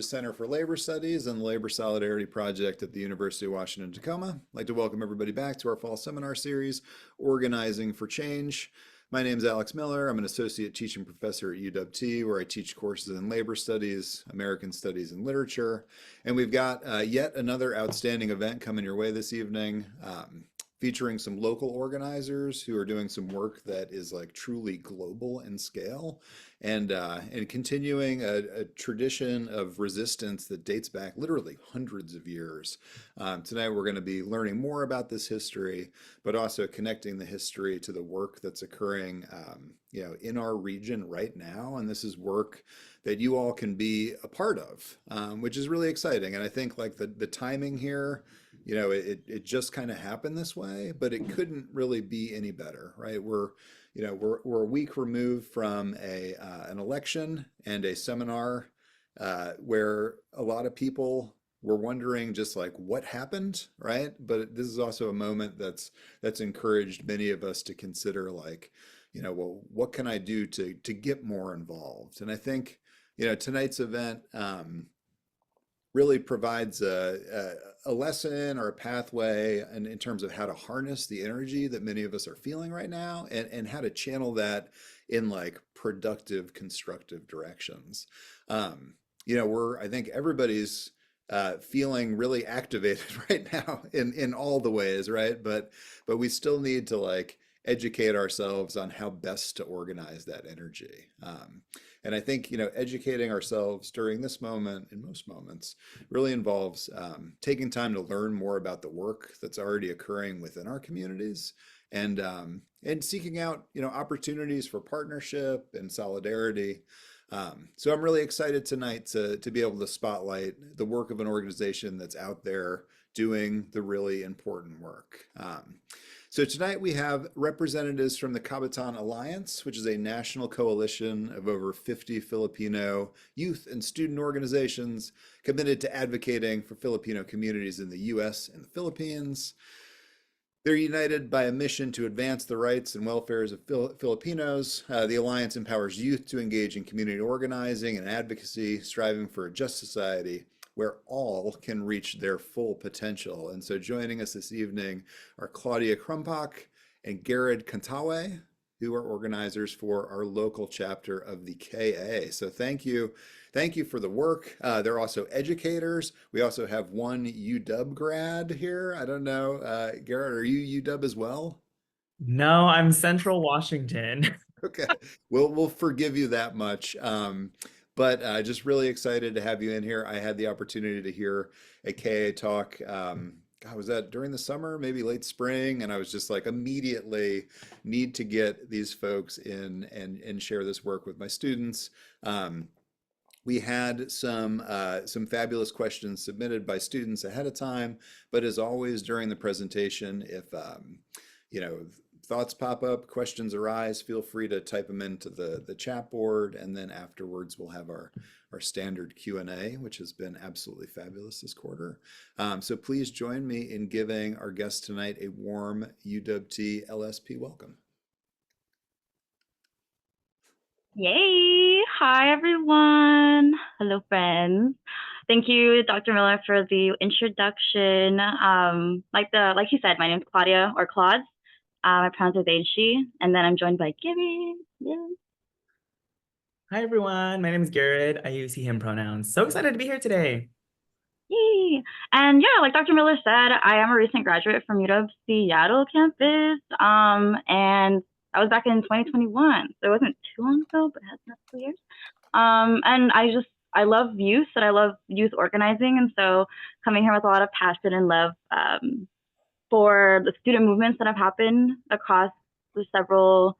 Center for Labor Studies and the Labor Solidarity Project at the University of Washington, Tacoma. I'd like to welcome everybody back to our fall seminar series, Organizing for Change. My name is Alex Miller. I'm an associate teaching professor at UW-T, where I teach courses in labor studies, American studies, and literature. And we've got yet another outstanding event coming your way this evening. Featuring some local organizers who are doing some work that is like truly global in scale, and continuing a tradition of resistance that dates back literally hundreds of years. Tonight we're going to be learning more about this history, but also connecting the history to the work that's occurring in our region right now. And this is work that you all can be a part of, which is really exciting. And I think like the timing here, it just kind of happened this way, but it couldn't really be any better, right? We're a week removed from an election and a seminar where a lot of people were wondering just like what happened, right? But this is also a moment that's encouraged many of us to consider like, well, what can I do to get more involved? And I think, tonight's event really provides a lesson or a pathway in terms of how to harness the energy that many of us are feeling right now, and how to channel that in like productive, constructive directions. I think everybody's feeling really activated right now in all the ways, right? But we still need to like educate ourselves on how best to organize that energy. And I think, educating ourselves during this moment and most moments really involves taking time to learn more about the work that's already occurring within our communities, and seeking out, opportunities for partnership and solidarity. So I'm really excited tonight to be able to spotlight the work of an organization that's out there doing the really important work. So tonight we have representatives from the Kabataan Alliance, which is a national coalition of over 50 Filipino youth and student organizations committed to advocating for Filipino communities in the U.S. and the Philippines. They're united by a mission to advance the rights and welfares of Filipinos. The Alliance empowers youth to engage in community organizing and advocacy, striving for a just society where all can reach their full potential. And so joining us this evening are Claudia Krumpak and Garrett Kantawe, who are organizers for our local chapter of the KA. So thank you for the work. They're also educators. We also have one UW grad here. I don't know, Garrett, are you UW as well? No, I'm Central Washington. Okay, we'll forgive you that much. But just really excited to have you in here. I had the opportunity to hear a KA talk. God, was that during the summer, maybe late spring? And I was just like, immediately need to get these folks in and share this work with my students. We had some fabulous questions submitted by students ahead of time, but as always during the presentation, if thoughts pop up, questions arise, feel free to type them into the chat board, and then afterwards we'll have our standard Q&A, which has been absolutely fabulous this quarter. So please join me in giving our guest tonight a warm UW-T LSP welcome. Yay! Hi, everyone. Hello, friends. Thank you, Dr. Miller, for the introduction. Like you said, my name is Claudia, or Claude. My pronouns are they and she, and then I'm joined by Gibby. Yeah. Hi, everyone. My name is Garrett. I use he, him pronouns. So excited to be here today. Yay! And yeah, like Dr. Miller said, I am a recent graduate from UW Seattle campus, and I was back in 2021, so it wasn't too long ago, but it has been a couple years. And I love youth, and I love youth organizing, and so coming here with a lot of passion and love for the student movements that have happened across the several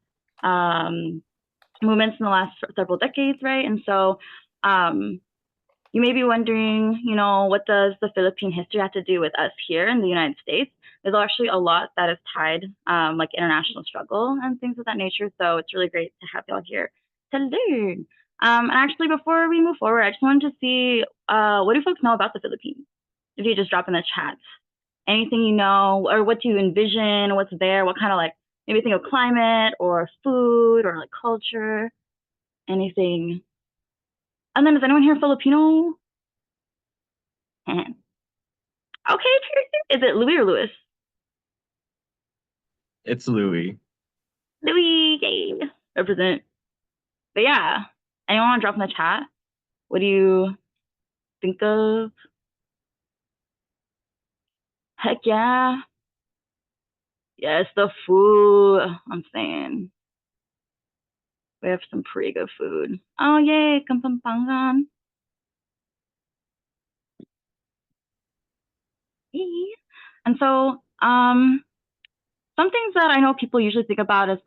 movements in the last several decades, right? And so you may be wondering, what does the Philippine history have to do with us here in the United States? There's actually a lot that is tied, like international struggle and things of that nature. So it's really great to have y'all here to learn. And actually, before we move forward, I just wanted to see what do folks know about the Philippines? If you just drop in the chat, anything you know, or what do you envision? What's there? What kind of maybe think of climate or food or culture, anything. And then is anyone here Filipino? Okay, is it Louis or Louis? It's Louis. Louis, yay, represent. But yeah, anyone want to drop in the chat? What do you think of? Heck yeah. Yes, the food. I'm saying. We have some pretty good food. Oh, yay, Kampampangan. And so, some things that I know people usually think about is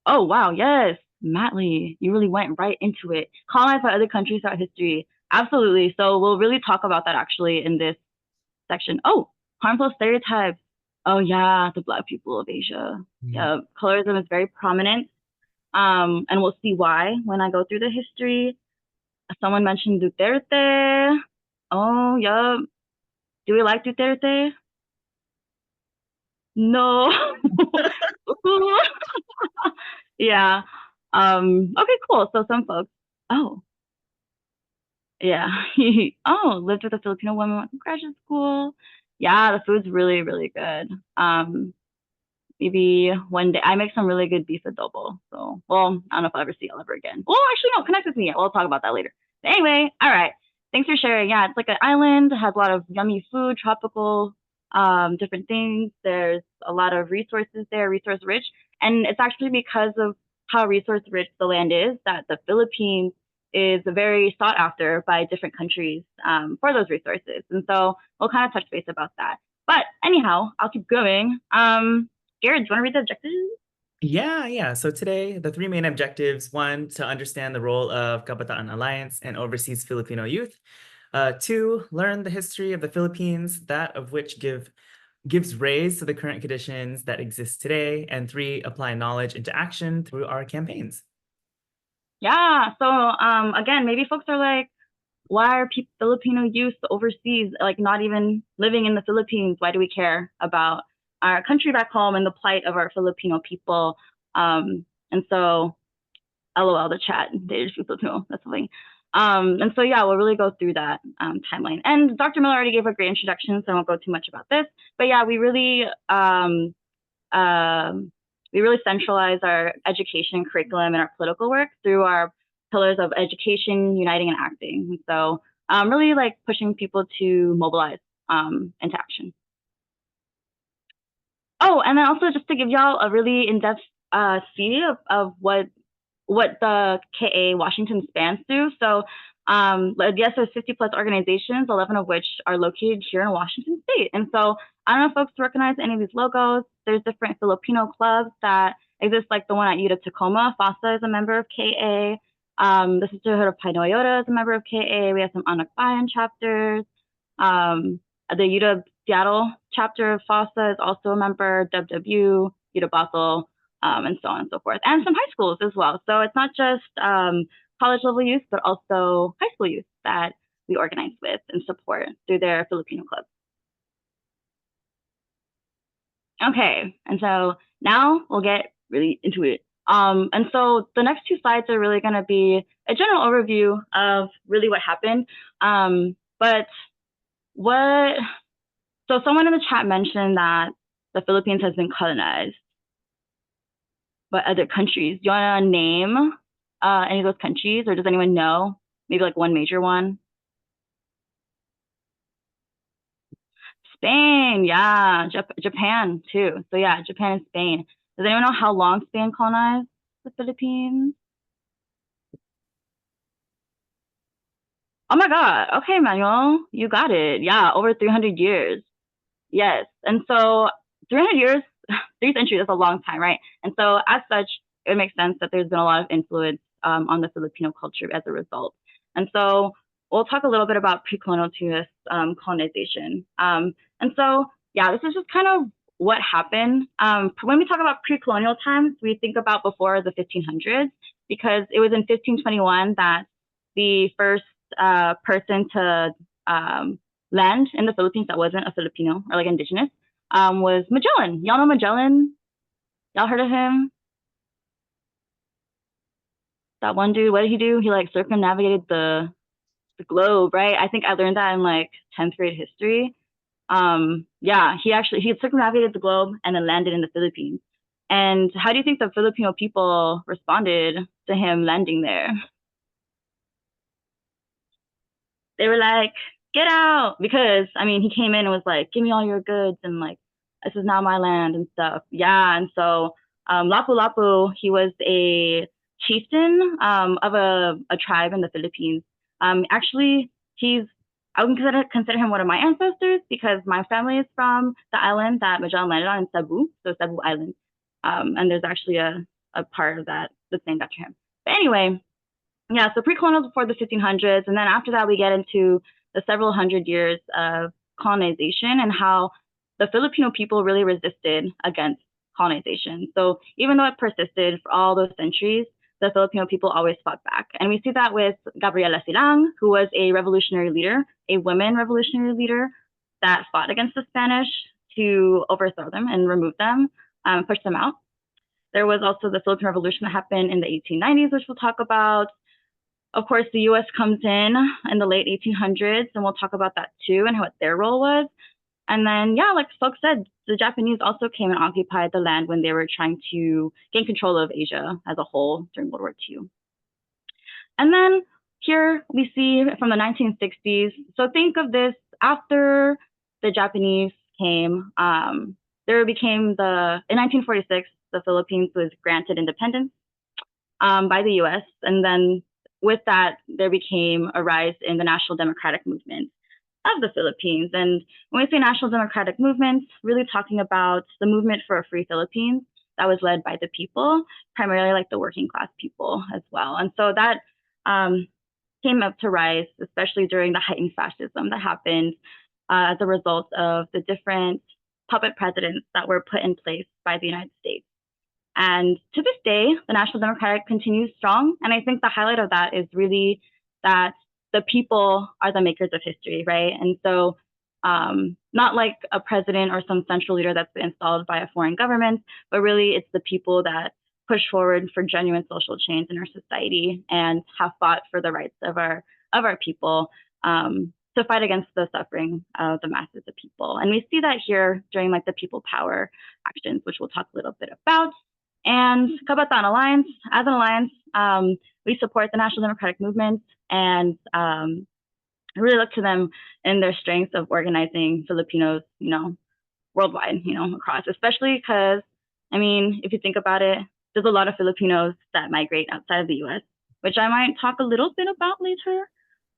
oh, wow, yes, Matley, you really went right into it. Colonized by other countries throughout history. Absolutely. So we'll really talk about that actually in this section. Oh, harmful stereotypes. Oh, yeah, the Black people of Asia. Yeah, colorism is very prominent. And we'll see why when I go through the history. Someone mentioned Duterte. Oh, yeah. Do we like Duterte? No. Yeah. Okay, cool. So some folks. Oh. Yeah. Oh, lived with a Filipino woman, went to graduate school. Yeah, the food's really, really good. Maybe one day I make some really good beef adobo. So, well, I don't know if I'll ever see y'all ever again. Well, actually, no, connect with me. We'll talk about that later. But anyway, all right. Thanks for sharing. Yeah, it's like an island. It has a lot of yummy food, tropical, different things. There's a lot of resources there, resource rich. And it's actually because of how resource rich the land is that the Philippines is very sought after by different countries for those resources. And so we'll kind of touch base about that. But anyhow, I'll keep going. Garrett, do you want to read the objectives? Yeah. So today, the three main objectives: one, to understand the role of Kabataan Alliance and overseas Filipino youth. Two, learn the history of the Philippines, that of which gives rise to the current conditions that exist today. And three, apply knowledge into action through our campaigns. Yeah. So again, maybe folks are like, why are Filipino youth overseas, not even living in the Philippines? Why do we care about our country back home and the plight of our Filipino people? And so, LOL, the chat, there's Filipino, that's something. And so, yeah, we'll really go through that timeline. And Dr. Miller already gave a great introduction, so I won't go too much about this. But yeah, we really centralize our education curriculum and our political work through our pillars of education, uniting, and acting. And so really pushing people to mobilize into action. Oh, and then also just to give y'all a really in-depth see of what the KA Washington spans through. So yes, there's 50 plus organizations, 11 of which are located here in Washington State. And so I don't know if folks recognize any of these logos. There's different Filipino clubs that exist, like the one at UW Tacoma. FASA is a member of KA. The Sisterhood of Pinoyota is a member of KA. We have some Anak Bayan chapters. The UW Seattle chapter of FASA is also a member, WW, UW Bethel, and so on and so forth. And some high schools as well. So it's not just college level youth, but also high school youth that we organize with and support through their Filipino clubs. Okay, and so now we'll get really into it. And so the next two slides are really going to be a general overview of really what happened. So someone in the chat mentioned that the Philippines has been colonized by other countries. Do you want to name any of those countries, or does anyone know? Maybe one major one? Spain, yeah. Japan too. So yeah, Japan and Spain. Does anyone know how long Spain colonized the Philippines? Oh my God. Okay, Manuel, you got it. Yeah, over 300 years. Yes. And so 300 years, 3 centuries, that's a long time, right? And so as such, it makes sense that there's been a lot of influence on the Filipino culture as a result. And so we'll talk a little bit about pre-colonial to U.S. Colonization. And so, yeah, this is just kind of what happened. When we talk about pre-colonial times, we think about before the 1500s, because it was in 1521 that the first person to land in the Philippines that wasn't a Filipino or like indigenous was Magellan. Y'all know Magellan? Y'all heard of him? That one dude, what did he do? He like circumnavigated the globe, right? I think I learned that in like 10th grade history. Yeah, he circumnavigated the globe and then landed in the Philippines. And how do you think the Filipino people responded to him landing there? They were like, get out, because I mean, he came in and was like, give me all your goods, and like, this is now my land and stuff. Yeah, and so Lapu Lapu, he was a chieftain of a tribe in the Philippines. Actually, I would consider him one of my ancestors, because my family is from the island that Magellan landed on in Cebu, so Cebu Island. And there's actually a part of that that's named after him. But anyway, yeah, so pre-colonial before the 1500s, and then after that we get into the several hundred years of colonization and how the Filipino people really resisted against colonization. So even though it persisted for all those centuries, the Filipino people always fought back. And we see that with Gabriela Silang, who was a revolutionary leader, a women revolutionary leader that fought against the Spanish to overthrow them and remove them, push them out. There was also the Philippine Revolution that happened in the 1890s, which we'll talk about. Of course, the U.S. comes in the late 1800s, and we'll talk about that too and what their role was. And then, yeah, like folks said, the Japanese also came and occupied the land when they were trying to gain control of Asia as a whole during World War II. And then here we see from the 1960s. So think of this after the Japanese came. In 1946, the Philippines was granted independence by the U.S. And then with that, there became a rise in the National Democratic Movement of the Philippines. And when we say National Democratic Movement, really talking about the movement for a free Philippines that was led by the people, primarily like the working class people as well. And so that came up to rise, especially during the heightened fascism that happened as a result of the different puppet presidents that were put in place by the United States. And to this day, the National Democratic continues strong. And I think the highlight of that is really that the people are the makers of history, right? And so not like a president or some central leader that's been installed by a foreign government, but really it's the people that push forward for genuine social change in our society and have fought for the rights of our people to fight against the suffering of the masses of people. And we see that here during like the people power actions, which we'll talk a little bit about. And Kabataan Alliance, as an alliance, we support the National Democratic Movement and really look to them in their strengths of organizing Filipinos, worldwide, across, especially because, I mean, if you think about it, there's a lot of Filipinos that migrate outside of the U.S., which I might talk a little bit about later.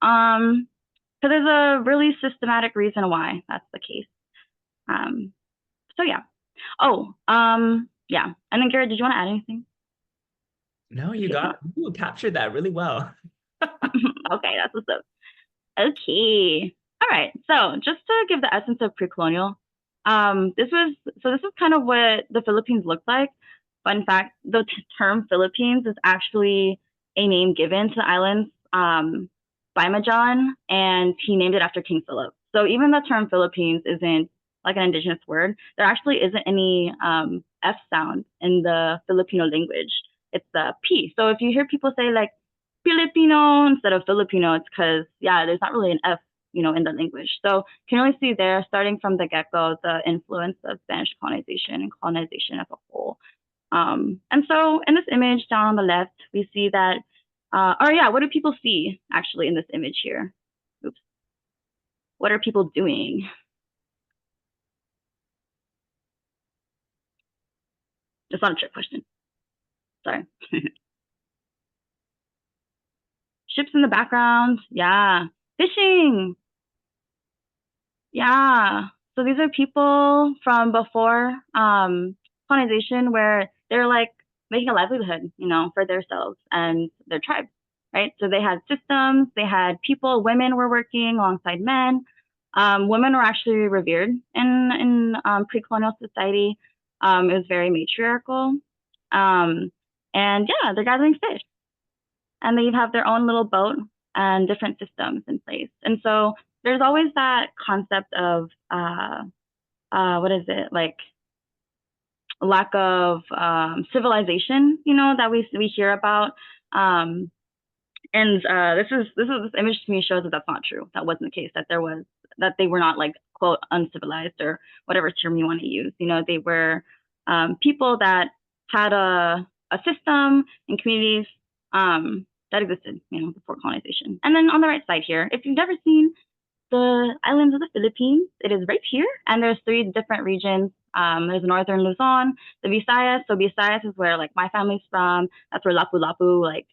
So there's a really systematic reason why that's the case. So yeah. Yeah. And then Garrett, did you want to add anything? No, you captured that really well. Okay, that's what's up. Okay. All right. So just to give the essence of pre-colonial, this is kind of what the Philippines looked like. Fun fact, the term Philippines is actually a name given to the islands by Magellan, and he named it after King Philip. So even the term Philippines isn't like an indigenous word. There actually isn't any F sound in the Filipino language. It's the P. So if you hear people say like Filipino instead of Filipino, it's because, yeah, there's not really an F, in the language. So you can really see there, starting from the get-go, the influence of Spanish colonization and colonization as a whole. And so in this image down on the left, we see that, what do people see actually in this image here? Oops. What are people doing? It's not a trick question. Sorry. Ships in the background. Yeah. Fishing. Yeah. So these are people from before colonization where they're like making a livelihood, for themselves and their tribes, right? So they had systems, they had people, women were working alongside men. Women were actually revered in pre-colonial society. It was very matriarchal. And yeah, they're gathering fish. And they have their own little boat and different systems in place. And so there's always that concept of what is it, like lack of civilization, that we hear about. And this image to me shows that that's not true. That wasn't the case. That they were not like quote uncivilized or whatever term you want to use. They were people that had a system and communities that existed, before colonization. And then on the right side here, if you've never seen the islands of the Philippines, it is right here, and there's 3 different regions. There's northern Luzon, the Visayas. So Visayas is where like my family's from. That's where Lapu-Lapu like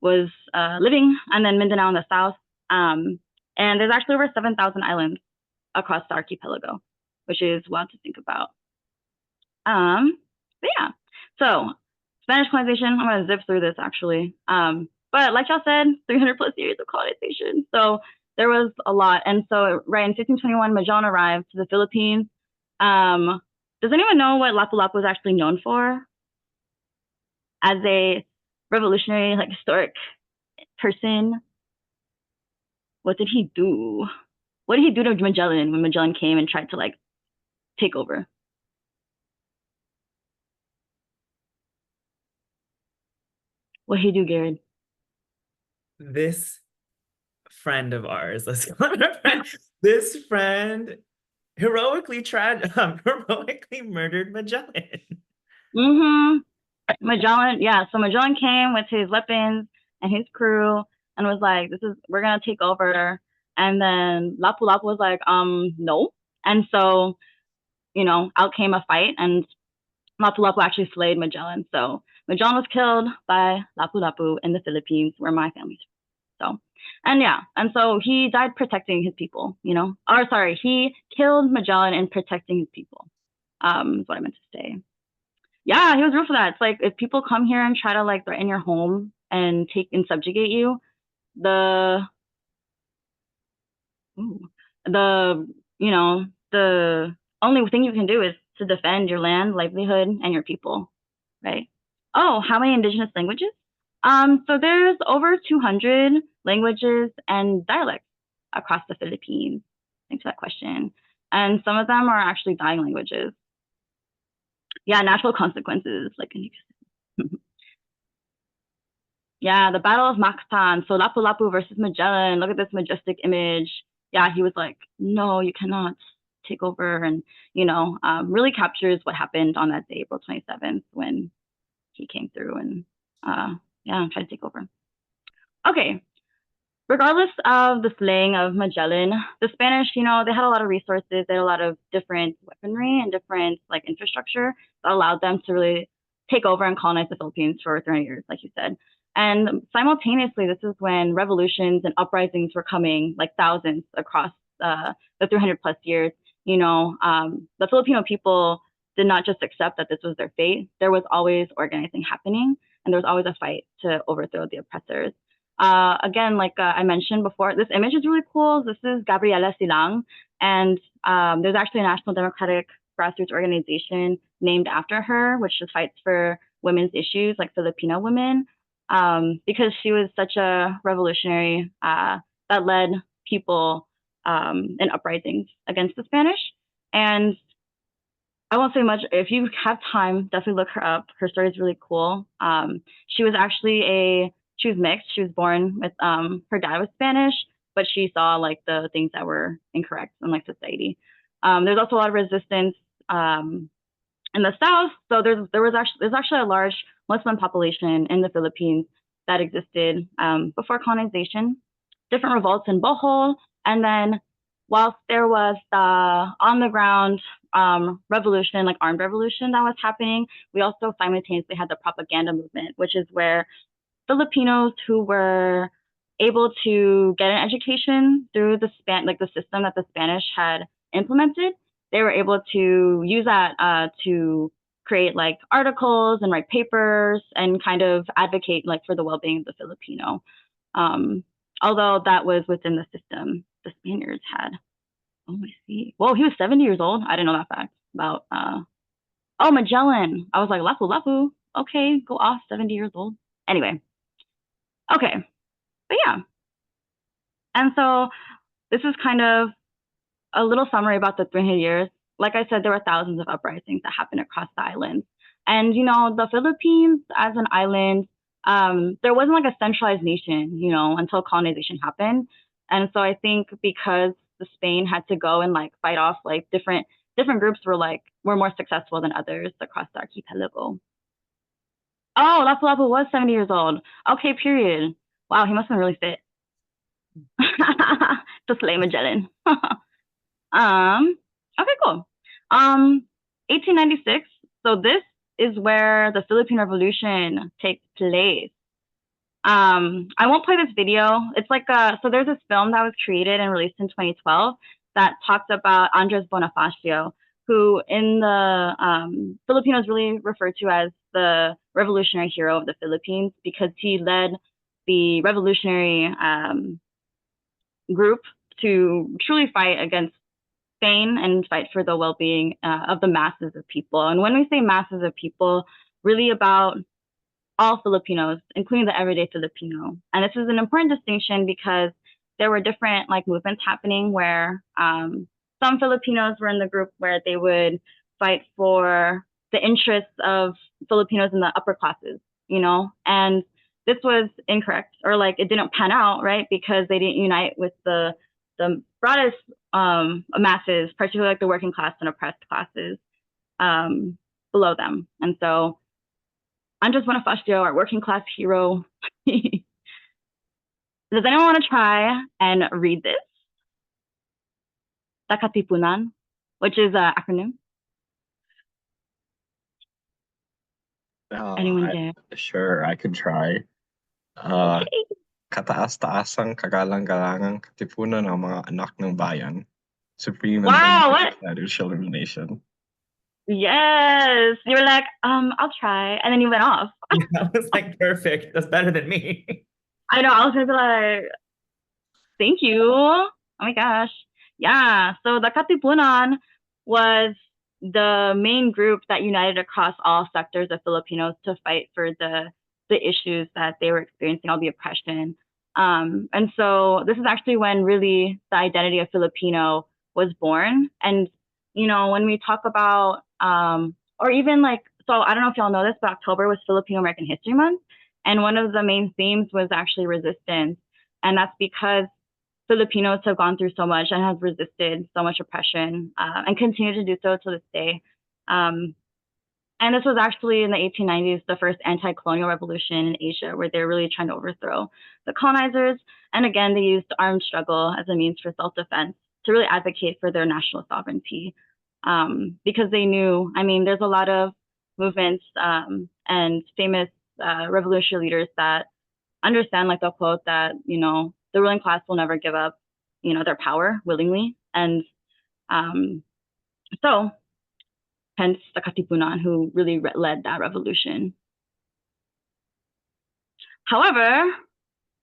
was living, and then Mindanao in the south. And there's actually over 7,000 islands across the archipelago, which is wild to think about. But yeah, so Spanish colonization, I'm going to zip through this actually. But like y'all said, 300 plus years of colonization. So there was a lot. And so right in 1521, Magellan arrived to the Philippines. Does anyone know what Lapu-Lapu was actually known for? As a revolutionary, like historic person, what did he do? What did he do to Magellan when Magellan came and tried to like take over? What did he do, Garrett? This friend of ours, let's call him a friend. This friend heroically murdered Magellan. Magellan, yeah. So Magellan came with his weapons and his crew and was like, we're gonna take over. And then Lapu-Lapu was like, no. And so, out came a fight, and Lapu-Lapu actually slayed Magellan. So Magellan was killed by Lapu-Lapu in the Philippines, where my family's from. So, and yeah, and so he died protecting his people, Or sorry, he killed Magellan in protecting his people. Is what I meant to say. Yeah, he was real for that. It's like if people come here and try to like threaten your home and take and subjugate you, the the only thing you can do is to defend your land, livelihood, and your people, right? Oh, how many indigenous languages? So there's over 200 languages and dialects across the Philippines. Thanks for that question. And some of them are actually dying languages. Yeah, natural consequences, like yeah, the Battle of Mactan. So Lapu-Lapu versus Magellan. Look at this majestic image. Yeah, he was like, no, you cannot take over, and really captures what happened on that day, April 27th, when he came through and tried to take over. Okay, regardless of the slaying of Magellan, the Spanish, they had a lot of resources, they had a lot of different weaponry and different like infrastructure that allowed them to really take over and colonize the Philippines for 300 years, like you said. And simultaneously, this is when revolutions and uprisings were coming, like thousands across the 300 plus years. The Filipino people did not just accept that this was their fate. There was always organizing happening, and there was always a fight to overthrow the oppressors. Again, like I mentioned before, this image is really cool. This is Gabriela Silang, and there's actually a National Democratic grassroots organization named after her, which just fights for women's issues, like Filipino women, because she was such a revolutionary that led people in uprisings against the Spanish. And I won't say much. If you have time, definitely look her up. Her story is really cool. She was mixed. She was born with her dad was Spanish, but she saw like the things that were incorrect in like society. There's also a lot of resistance in the south. So there's actually a large Muslim population in the Philippines that existed before colonization. Different revolts in Bohol, and then whilst there was the on the ground revolution, like armed revolution that was happening, we also simultaneously had the propaganda movement, which is where Filipinos who were able to get an education through the system that the Spanish had implemented, they were able to use that to create like articles and write papers and kind of advocate like for the well-being of the Filipino. Although that was within the system the Spaniards had. Oh, I see. Whoa, he was 70 years old. I didn't know that fact about oh, Magellan. I was like, Lapu Lapu. Okay, go off, 70 years old. Anyway. Okay. But yeah. And so this is kind of a little summary about the 300 years. Like I said, there were thousands of uprisings that happened across the island. And, you know, the Philippines as an island, there wasn't like a centralized nation, you know, until colonization happened. And so I think because the Spain had to go and like fight off like different groups were more successful than others across the archipelago. Oh, Lapu Lapu was 70 years old. Okay, period. Wow, he must have been really fit. To slay Magellan. Okay, cool. 1896. So this is where the Philippine Revolution takes place. I won't play this video. It's like so there's this film that was created and released in 2012 that talks about Andres Bonifacio, who in the Filipinos really referred to as the revolutionary hero of the Philippines because he led the revolutionary group to truly fight against Spain and fight for the well-being of the masses of people. And when we say masses of people, really about all Filipinos, including the everyday Filipino. And this is an important distinction because there were different like movements happening where some Filipinos were in the group where they would fight for the interests of Filipinos in the upper classes, you know, and this was incorrect, or like it didn't pan out, right? Because they didn't unite with the broadest masses, particularly like the working class and oppressed classes below them. And so Andres Bonifacio, our working class hero. Does anyone want to try and read this? Takatipunan, which is an acronym. Anyone dare? Sure, I could try. Okay. Kataas-taasang kagalang-galangang katipunan ng mga anak ng bayan. Supreme and Wow, democratic shall rule the nation. Yes. You were like, I'll try. And then you went off. That was like perfect. That's better than me. I know. I was gonna be like, thank you. Oh my gosh. Yeah. So the Katipunan was the main group that united across all sectors of Filipinos to fight for the issues that they were experiencing, all the oppression. And so this is actually when really the identity of Filipino was born. And, you know, when we talk about, or even like, so I don't know if y'all know this, but October was Filipino American History Month. And one of the main themes was actually resistance. And that's because Filipinos have gone through so much and have resisted so much oppression and continue to do so to this day. And this was actually in the 1890s, the first anti-colonial revolution in Asia, where they're really trying to overthrow the colonizers. And again, they used armed struggle as a means for self-defense to really advocate for their national sovereignty. Because they knew, I mean, there's a lot of movements and famous revolutionary leaders that understand, like the quote that, you know, the ruling class will never give up, you know, their power willingly. And so hence the Katipunan, who really led that revolution. However,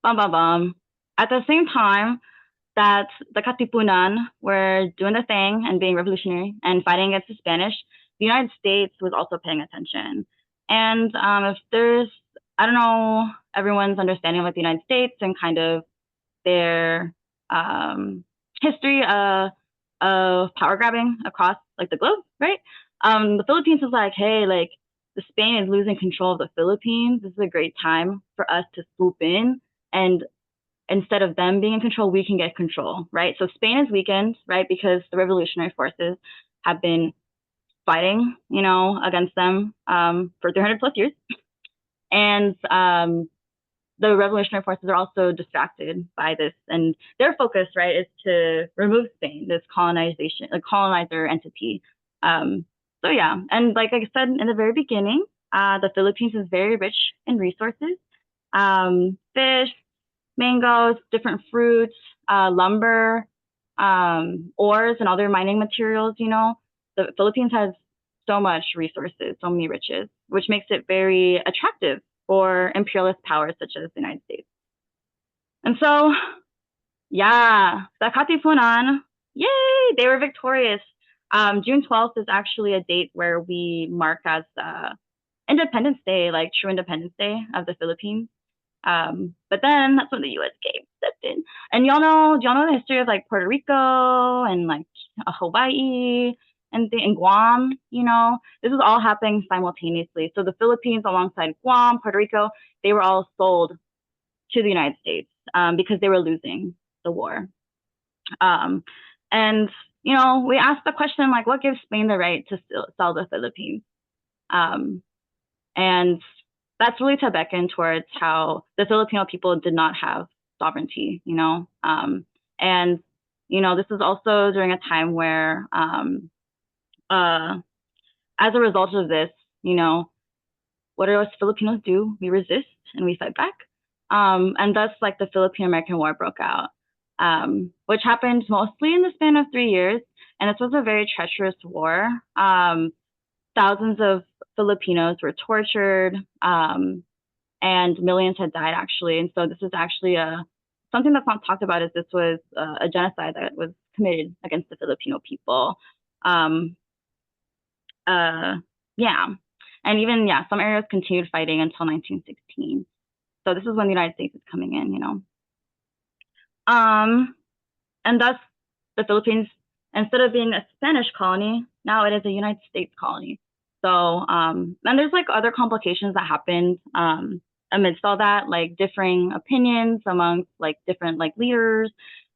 at the same time that the Katipunan were doing their thing and being revolutionary and fighting against the Spanish, the United States was also paying attention. And if there's, I don't know, everyone's understanding of like the United States and kind of their history of power grabbing across like the globe, right? The Philippines was like, hey, like the Spain is losing control of the Philippines. This is a great time for us to swoop in, and instead of them being in control, we can get control, right? So Spain is weakened, right, because the revolutionary forces have been fighting, you know, against them for 300 plus years, and the revolutionary forces are also distracted by this, and their focus, right, is to remove Spain, this colonizer entity. So yeah, and like I said in the very beginning, the Philippines is very rich in resources, fish, mangoes, different fruits, lumber, ores, and other mining materials. You know, the Philippines has so much resources, so many riches, which makes it very attractive for imperialist powers such as the United States. And so, yeah, sa Katipunan, yay, they were victorious. June 12th is actually a date where we mark as Independence Day, like true Independence Day of the Philippines. But then that's when the U.S. stepped in. And do y'all know the history of like Puerto Rico and like Hawaii and Guam? You know, this is all happening simultaneously. So the Philippines, alongside Guam, Puerto Rico, they were all sold to the United States because they were losing the war. And you know, we asked the question like, what gives Spain the right to sell the Philippines? And that's really to beckon towards how the Filipino people did not have sovereignty, you know? And, you know, this is also during a time where, as a result of this, you know, what do us Filipinos do? We resist and we fight back. And thus, like, the Philippine-American War broke out, which happened mostly in the span of 3 years. And this was a very treacherous war. Thousands of Filipinos were tortured, and millions had died, actually. And so this is actually something that's not talked about is this was a genocide that was committed against the Filipino people. Yeah. And even, yeah, some areas continued fighting until 1916. So this is when the United States is coming in, you know. And thus, the Philippines, instead of being a Spanish colony, now it is a United States colony. So, and there's like other complications that happened amidst all that, like differing opinions amongst like different like leaders.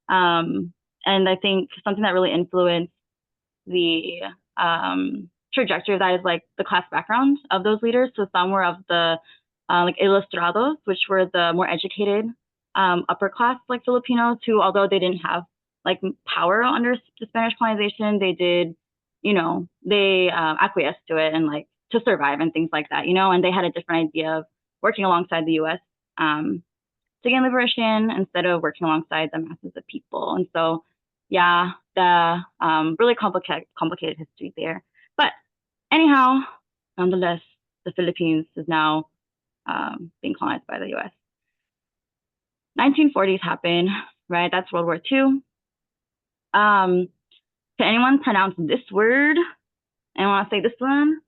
And I think something that really influenced the trajectory of that is like the class background of those leaders. So some were of the like ilustrados, which were the more educated upper class like Filipinos who, although they didn't have like power under the Spanish colonization, they did, you know, they acquiesced to it and like to survive and things like that, you know, and they had a different idea of working alongside the U.S. To gain liberation instead of working alongside the masses of people. And so, yeah, the really complicated history there. But anyhow, nonetheless, the Philippines is now being colonized by the U.S. 1940s happen, right? That's World War II. Can anyone pronounce this word? Anyone want to say this one?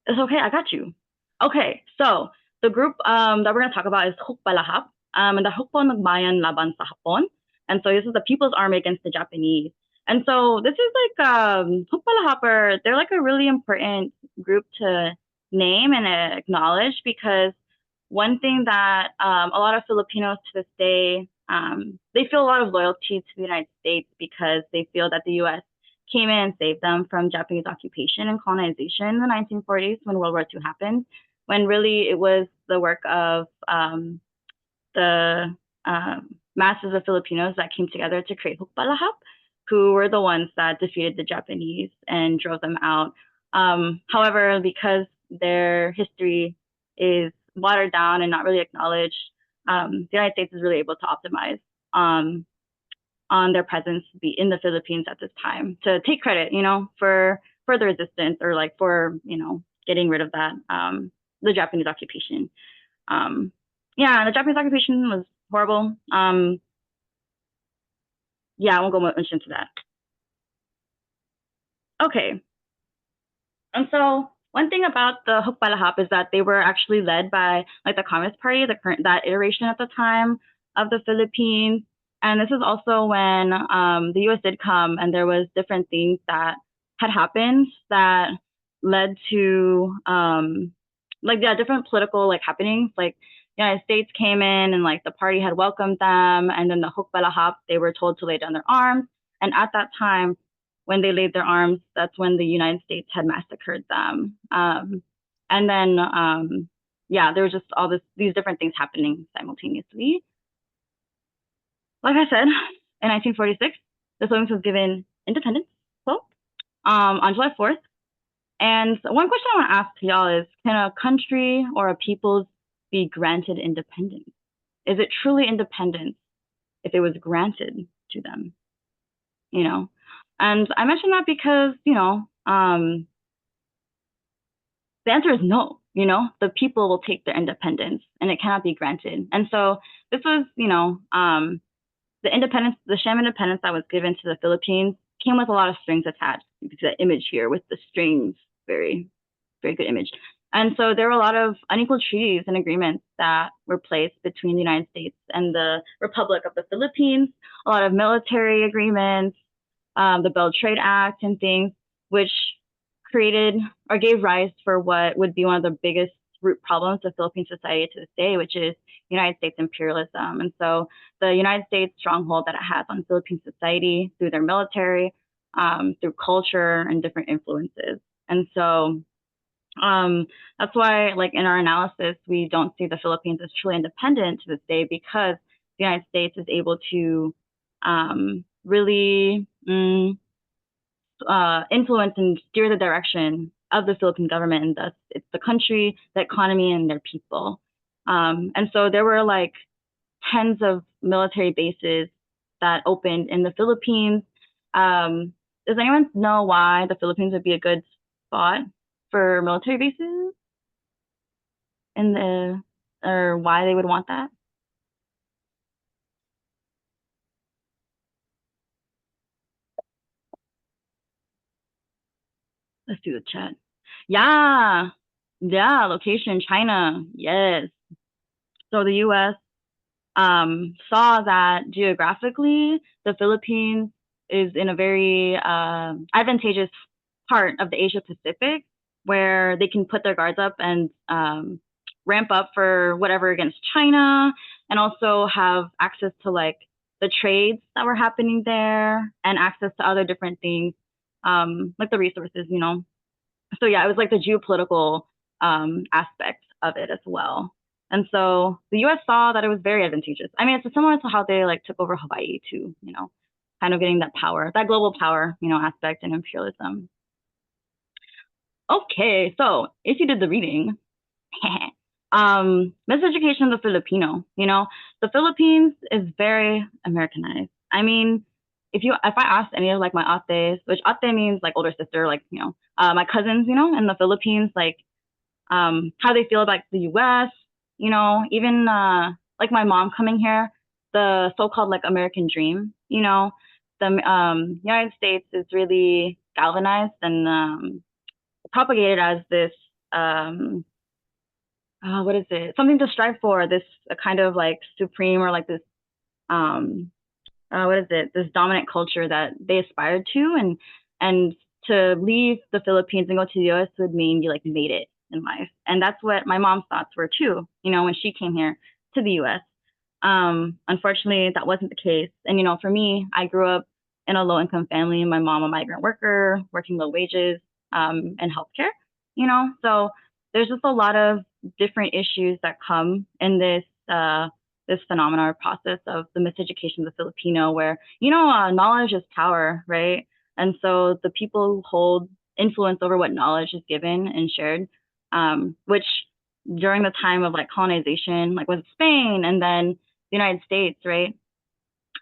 It's okay, I got you. Okay, so the group that we're going to talk about is Hukbalahap, and the Hukbo Nagbayan Laban sa Hapon. And so this is the People's Army against the Japanese. And so this is like Hukbalahap, they're like a really important group to name and acknowledge, because one thing that a lot of Filipinos to this day, they feel a lot of loyalty to the United States because they feel that the U.S. came in and saved them from Japanese occupation and colonization in the 1940s when World War II happened, when really it was the work of the masses of Filipinos that came together to create Hukbalahap, who were the ones that defeated the Japanese and drove them out. However, because their history is watered down and not really acknowledged, the United States is really able to optimize on their presence be in the Philippines at this time to take credit, you know, for the resistance or like for, you know, getting rid of that, the Japanese occupation. Yeah, the Japanese occupation was horrible. Yeah, I won't go much into that. Okay. And so one thing about the Hukbalahap is that they were actually led by like the Communist Party, that iteration at the time of the Philippines. And this is also when the U.S. did come, and there was different things that had happened that led to like different political like happenings. Like the United States came in and like the party had welcomed them, and then the Hukbalahap, they were told to lay down their arms. And at that time, when they laid their arms, that's when the United States had massacred them. And then, yeah, there was just all these different things happening simultaneously. Like I said, in 1946, the Philippines was given independence, so on July 4th. And one question I want to ask y'all is, can a country or a people be granted independence? is it truly independence if it was granted to them? You know, and I mention that because, the answer is no. The people will take their independence and it cannot be granted. And so this was, the independence, the sham independence that was given to the Philippines came with a lot of strings attached. You can see that image here with the strings, very, very good image. And so there were a lot of unequal treaties and agreements that were placed between the United States and the Republic of the Philippines, a lot of military agreements, the Bell Trade Act and things, which created or gave rise for what would be one of the biggest root problems of Philippine society to this day, which is United States imperialism. And so the United States stronghold that it has on Philippine society through their military, through culture and different influences. And so that's why, like in our analysis, we don't see the Philippines as truly independent to this day, because the United States is able to really influence and steer the direction of the Philippine government, and thus it's the country, the economy, and their people. And so there were like tens of military bases that opened in the Philippines. Does anyone know why the Philippines would be a good spot for military bases or why they would want that? Let's do the chat. Yeah, location, China, yes. So the U.S. Saw that geographically, the Philippines is in a very advantageous part of the Asia Pacific, where they can put their guards up and ramp up for whatever against China, and also have access to like the trades that were happening there and access to other different things, like the resources, So yeah, it was like the geopolitical aspect of it as well. And so the U.S. saw that it was very advantageous. I mean, it's similar to how they like took over Hawaii too, kind of getting that power, that global power, aspect and imperialism. Okay, so if you did the reading, miseducation of the Filipino, the Philippines is very Americanized. I mean, if I asked any of like my ates, which ate means like older sister, like, my cousins, in the Philippines, like, how they feel about the U.S., even like my mom coming here, the so-called like American dream, the United States is really galvanized and propagated as this what is it? Something to strive for, this kind of like supreme or like this what is it? This dominant culture that they aspired to, and to leave the Philippines and go to the U.S. would mean you like made it in life. And that's what my mom's thoughts were too, when she came here to the U.S. Unfortunately, that wasn't the case. And, for me, I grew up in a low income family, my mom a migrant worker, working low wages, and healthcare, so there's just a lot of different issues that come in this phenomenon or process of the miseducation of the Filipino, where, knowledge is power, right? And so the people who hold influence over what knowledge is given and shared, which during the time of like colonization, like with Spain and then the United States, right,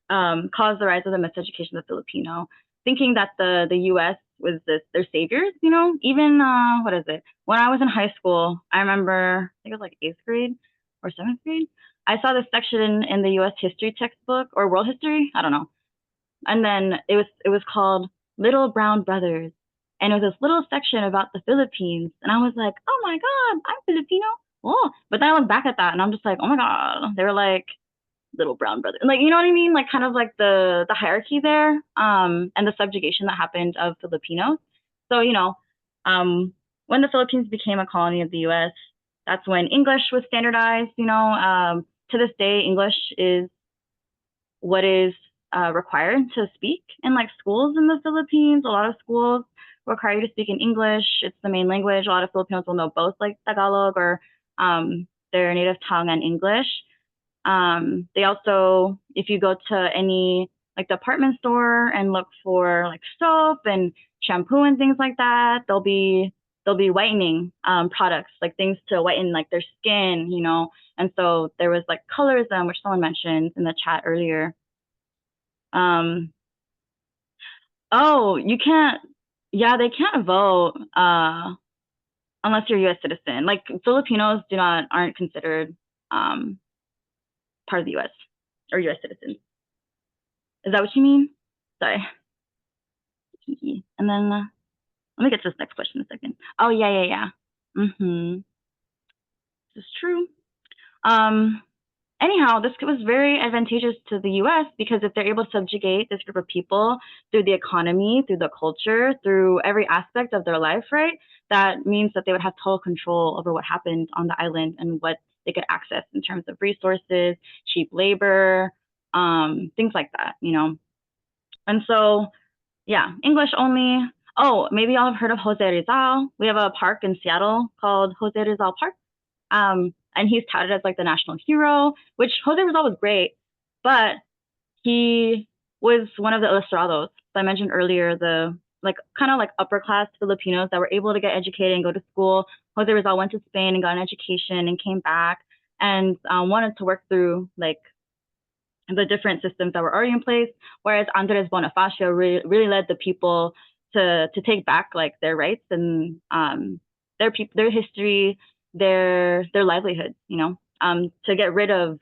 caused the rise of the miseducation of the Filipino, thinking that the U.S. was their saviors, even what is it? When I was in high school, I remember, I think it was like 8th grade or 7th grade, I saw this section in the U.S. history textbook or world history, I don't know. And then it was called Little Brown Brothers. And it was this little section about the Philippines. And I was like, oh my God, I'm Filipino. Oh, but then I look back at that and I'm just like, oh my God, they were like little brown brother. Like, you know what I mean? Like kind of like the hierarchy there, and the subjugation that happened of Filipinos. So, when the Philippines became a colony of the U.S., that's when English was standardized, to this day, English is what is required to speak in like schools in the Philippines. A lot of schools require you to speak in English. It's the main language. A lot of Filipinos will know both like Tagalog or their native tongue and English. They also, if you go to any like department store and look for like soap and shampoo and things like that, there'll be there'll be whitening products, like things to whiten like their skin, you know. And so there was like colorism, which someone mentioned in the chat earlier. Oh, you can't, yeah, they can't vote unless you're a U.S. citizen. Like Filipinos aren't considered part of the U.S. or U.S. citizens. Is that what you mean? Sorry. And then let me get to this next question in a second. Oh, yeah. This is true. Anyhow, this was very advantageous to the US because if they're able to subjugate this group of people through the economy, through the culture, through every aspect of their life, right, that means that they would have total control over what happened on the island and what they could access in terms of resources, cheap labor, things like that, you know. And so, yeah, English only. Oh, maybe y'all have heard of Jose Rizal. We have a park in Seattle called Jose Rizal Park. And he's touted as like the national hero, which Jose Rizal was great, but he was one of the ilustrados. So I mentioned earlier, the like kind of like upper class Filipinos that were able to get educated and go to school. Jose Rizal went to Spain and got an education and came back and wanted to work through like the different systems that were already in place, whereas Andres Bonifacio really led the people to take back like their rights and their history, their livelihoods, you know, to get rid of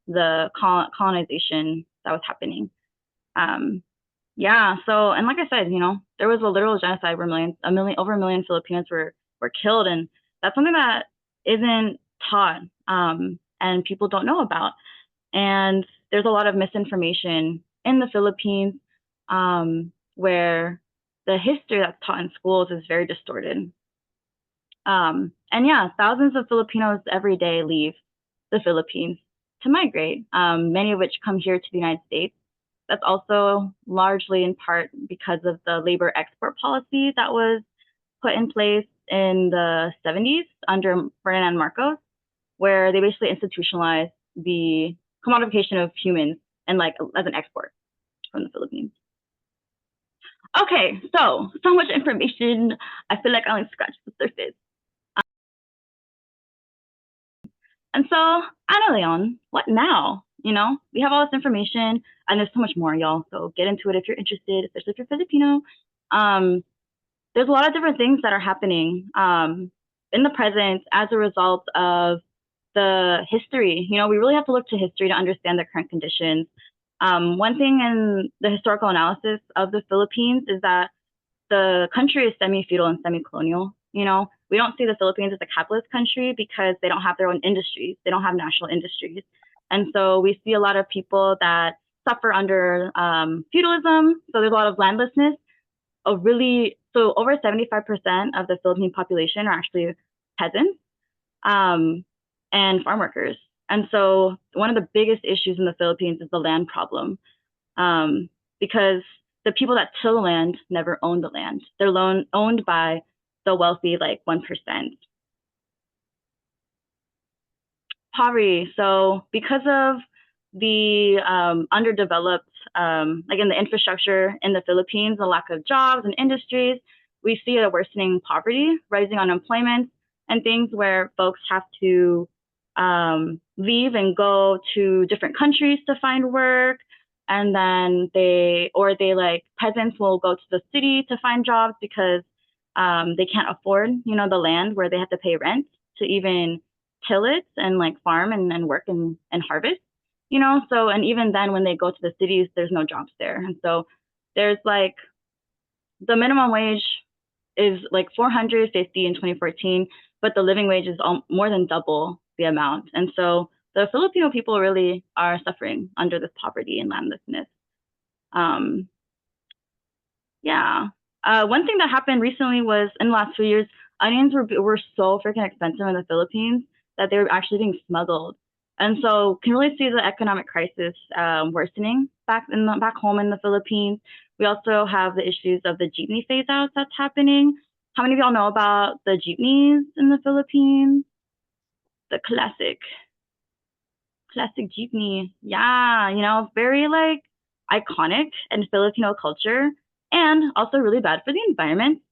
the colonization that was happening. Yeah, so, and like I said, you know, there was a literal genocide where over a million Filipinos were killed, and that's something that isn't taught and people don't know about. And there's a lot of misinformation in the Philippines where the history that's taught in schools is very distorted. And yeah, thousands of Filipinos every day leave the Philippines to migrate, many of which come here to the United States. That's also largely in part because of the labor export policy that was put in place in the 70s under Ferdinand Marcos, where they basically institutionalized the commodification of humans and like as an export from the Philippines. Okay, so much information. I feel like I only scratched the surface. And so, Ana Leon, what now? You know, we have all this information and there's so much more, y'all. So get into it if you're interested, especially if you're Filipino. There's a lot of different things that are happening in the present as a result of the history. You know, we really have to look to history to understand the current conditions. One thing in the historical analysis of the Philippines is that the country is semi-feudal and semi-colonial. You know, we don't see the Philippines as a capitalist country because they don't have their own industries. They don't have national industries. And so we see a lot of people that suffer under feudalism. So there's a lot of landlessness. So over 75% of the Philippine population are actually peasants and farm workers. And so one of the biggest issues in the Philippines is the land problem, because the people that till land never own the land. They're owned by the wealthy, like 1%. Poverty. So because of the underdeveloped, like in the infrastructure in the Philippines, the lack of jobs and industries, we see a worsening poverty, rising unemployment, and things where folks have to leave and go to different countries to find work. And then peasants will go to the city to find jobs because they can't afford, you know, the land where they have to pay rent to even till it and like farm and work and harvest, you know. So, and even then when they go to the cities, there's no jobs there. And so there's like the minimum wage is like $450 in 2014, but the living wage is more than double the amount. And so the Filipino people really are suffering under this poverty and landlessness. Yeah. One thing that happened recently was in the last few years, onions were so freaking expensive in the Philippines that they were actually being smuggled. And so can really see the economic crisis worsening back home in the Philippines. We also have the issues of the jeepney phase out that's happening. How many of y'all know about the jeepneys in the Philippines? The classic jeepney. Yeah, you know, very like iconic in Filipino culture and also really bad for the environment.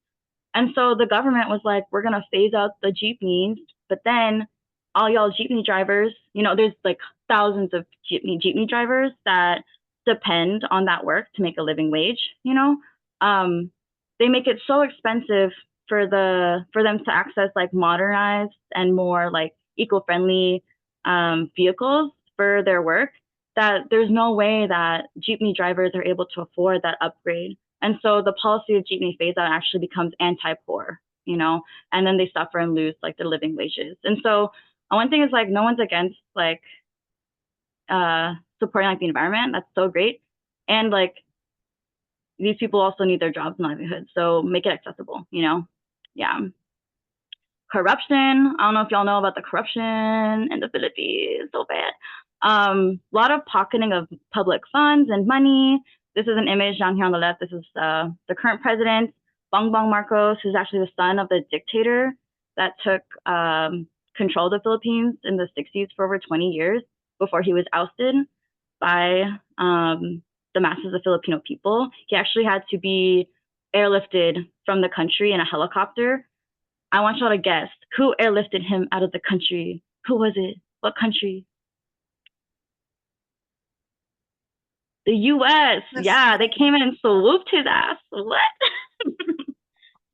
And so the government was like, we're going to phase out the jeepneys, but then all y'all jeepney drivers, you know, there's like thousands of jeepney drivers that depend on that work to make a living wage, you know. They make it so expensive for them to access like modernized and more like eco-friendly vehicles for their work, that there's no way that jeepney drivers are able to afford that upgrade. And so the policy of jeepney phase out actually becomes anti-poor, you know, and then they suffer and lose like their living wages. And so one thing is like, no one's against like supporting like the environment. That's so great. And like these people also need their jobs and livelihood. So make it accessible, you know? Yeah. Corruption. I don't know if y'all know about the corruption in the Philippines. So bad. A lot of pocketing of public funds and money. This is an image down here on the left. This is the current president, Bongbong Marcos, who's actually the son of the dictator that took control of the Philippines in the 60s for over 20 years before he was ousted by the masses of Filipino people. He actually had to be airlifted from the country in a helicopter. I want y'all to guess who airlifted him out of the country. Who was it? What country? The U.S. Yes. Yeah, they came in and swooped his ass. What?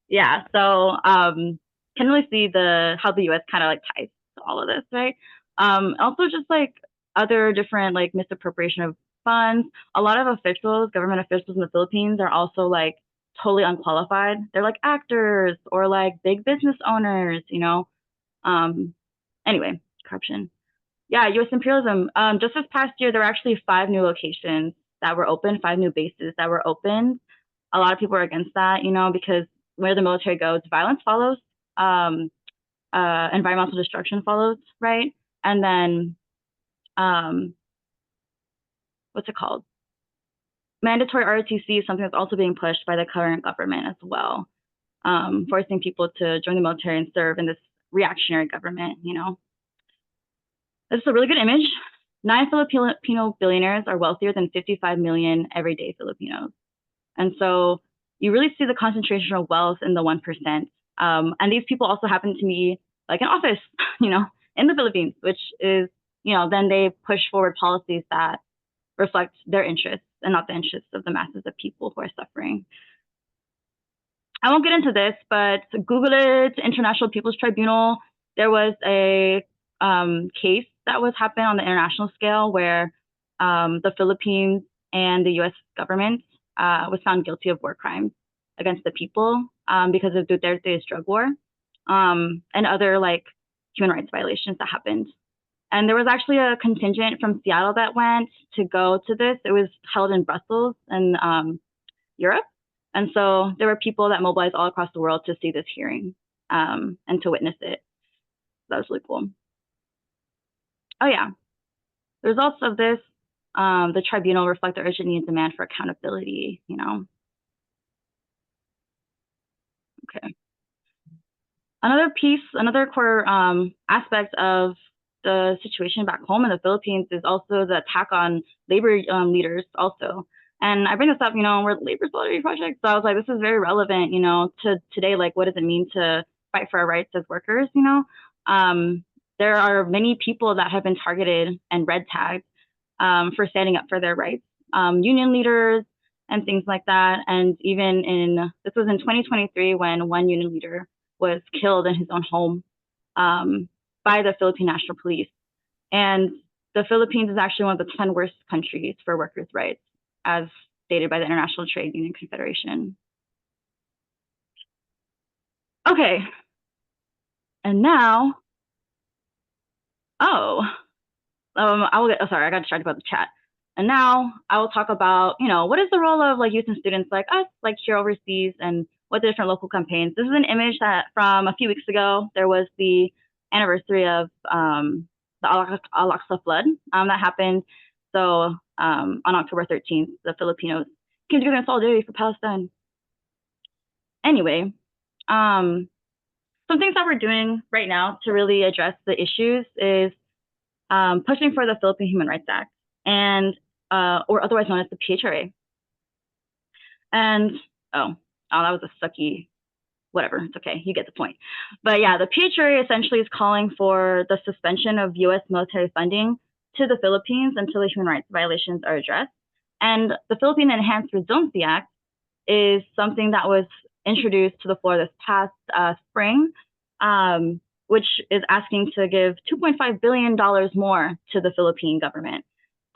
Yeah, so can really see how the U.S. kind of like ties to all of this, right? Also just like other different like misappropriation of funds. A lot of officials, government officials in the Philippines are also like totally unqualified. They're like actors or like big business owners, you know? Anyway, corruption. Yeah, U.S. imperialism. Just this past year, there were actually 5 new locations that were open, 5 new bases that were opened. A lot of people are against that, you know, because where the military goes, violence follows, environmental destruction follows, right? And then, what's it called? Mandatory ROTC is something that's also being pushed by the current government as well, forcing people to join the military and serve in this reactionary government, you know. This is a really good image. 9 Filipino billionaires are wealthier than 55 million everyday Filipinos. And so you really see the concentration of wealth in the 1%. And these people also happen to be like in office, you know, in the Philippines, which is, you know, then they push forward policies that reflect their interests and not the interests of the masses of people who are suffering. I won't get into this, but Google it, International People's Tribunal. There was a case that was happening on the international scale where the Philippines and the U.S. government was found guilty of war crimes against the people because of Duterte's drug war and other like human rights violations that happened. And there was actually a contingent from Seattle that went to go to this. It was held in Brussels in Europe. And so there were people that mobilized all across the world to see this hearing and to witness it. That was really cool. Oh yeah, the results of this, the tribunal reflect the urgent need and demand for accountability, you know. Okay. Another core aspect of the situation back home in the Philippines is also the attack on labor leaders also. And I bring this up, you know, we're the Labor Solidarity Project, so I was like, this is very relevant, you know, to today, like what does it mean to fight for our rights as workers, you know? There are many people that have been targeted and red tagged for standing up for their rights, union leaders and things like that. And even this was in 2023 when one union leader was killed in his own home by the Philippine National Police. And the Philippines is actually one of the 10 worst countries for workers' rights, as stated by the International Trade Union Confederation. Okay. And now, sorry, I got distracted about the chat. And now I will talk about, you know, what is the role of like youth and students like us, like here overseas, and what the different local campaigns. This is an image that from a few weeks ago, there was the anniversary of the Al-Aqsa flood that happened. So on October 13th, the Filipinos came together in solidarity for Palestine. Anyway, some things that we're doing right now to really address the issues is pushing for the Philippine Human Rights Act, and or otherwise known as the PHRA. And that was a sucky whatever, it's okay, you get the point. But yeah, the PHRA essentially is calling for the suspension of U.S. military funding to the Philippines until the human rights violations are addressed. And the Philippine Enhanced Resiliency Act is something that was introduced to the floor this past spring, which is asking to give $2.5 billion more to the Philippine government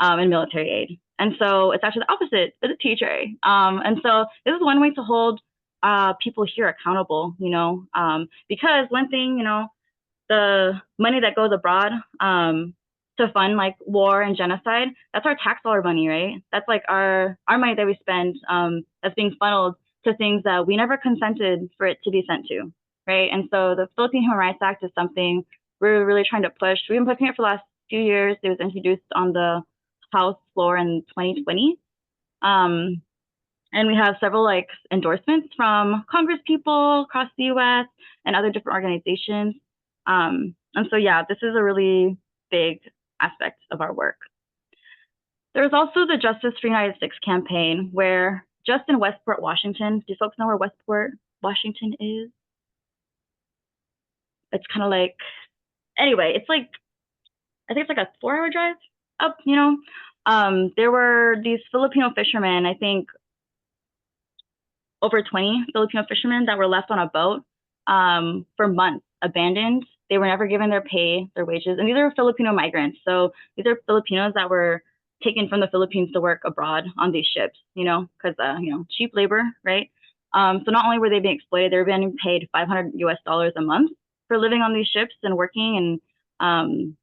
in military aid. And so it's actually the opposite of the PHRA. And so this is one way to hold people here accountable, you know, because one thing, you know, the money that goes abroad to fund like war and genocide, that's our tax dollar money, right? That's like our money that we spend that's being funneled to things that we never consented for it to be sent to, right? And so the Philippine Human Rights Act is something we're really trying to push. We've been pushing it for the last few years. It was introduced on the House floor in 2020. And we have several like endorsements from Congress people across the US and other different organizations. And so, yeah, this is a really big aspect of our work. There's also the Justice for United States campaign, where just in Westport, Washington, do folks know where Westport, Washington is? It's kind of like, anyway, it's like, I think it's like a 4-hour drive up, you know? There were these Filipino fishermen, I think over 20 Filipino fishermen that were left on a boat for months, abandoned. They were never given their pay, their wages, and these are Filipino migrants. So these are Filipinos that were taken from the Philippines to work abroad on these ships, you know, because, you know, cheap labor, right? So not only were they being exploited, they were being paid $500 US a month for living on these ships and working and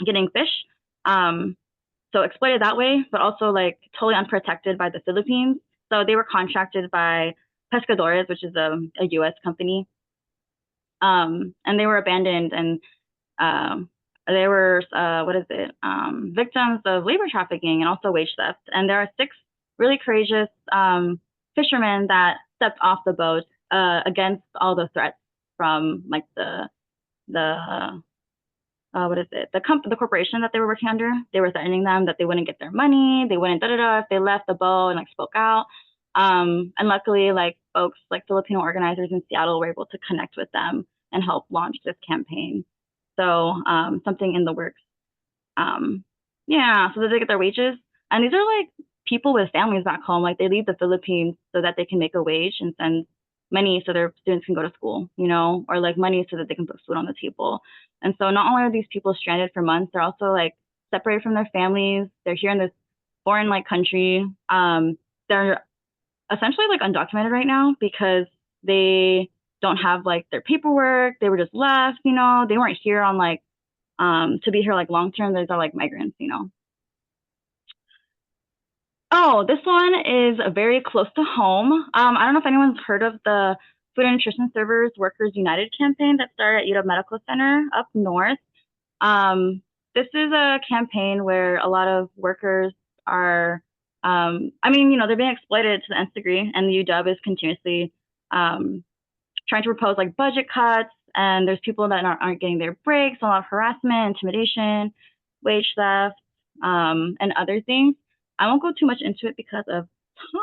getting fish. So exploited that way, but also like totally unprotected by the Philippines. So they were contracted by Pescadores, which is a US company. And they were abandoned, and they were, victims of labor trafficking and also wage theft. And there are 6 really courageous fishermen that stepped off the boat against all the threats from like the corporation that they were working under. They were threatening them that they wouldn't get their money, they wouldn't if they left the boat and like spoke out. And luckily, like folks like Filipino organizers in Seattle were able to connect with them and help launch this campaign. So something in the works. Yeah, so that they get their wages. And these are like people with families back home. Like they leave the Philippines so that they can make a wage and send money so their students can go to school, you know, or like money so that they can put food on the table. And so not only are these people stranded for months, they're also like separated from their families. They're here in this foreign like country. They're essentially like undocumented right now because they don't have like their paperwork. They were just left, you know, they weren't here on like to be here like long term. These are like migrants, you know. Oh, this one is very close to home. I don't know if anyone's heard of the Food and Nutrition Servers Workers United campaign that started at UW Medical Center up north. This is a campaign where a lot of workers are, I mean, you know, they're being exploited to the nth degree, and the UW is continuously trying to propose like budget cuts, and there's people that aren't getting their breaks, a lot of harassment, intimidation, wage theft, and other things. I won't go too much into it because of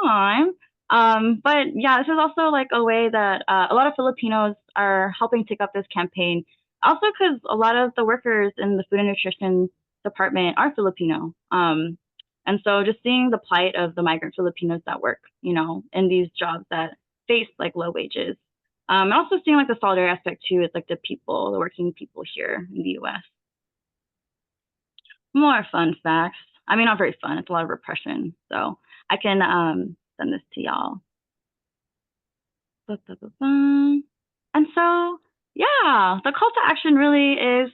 time. But yeah, this is also like a way that a lot of Filipinos are helping take up this campaign. Also because a lot of the workers in the food and nutrition department are Filipino. And so just seeing the plight of the migrant Filipinos that work, you know, in these jobs that face like low wages. And also seeing like the solidarity aspect too, is like the people, the working people here in the US. More fun facts. I mean, not very fun. It's a lot of repression. So I can send this to y'all. And so, yeah, the call to action really is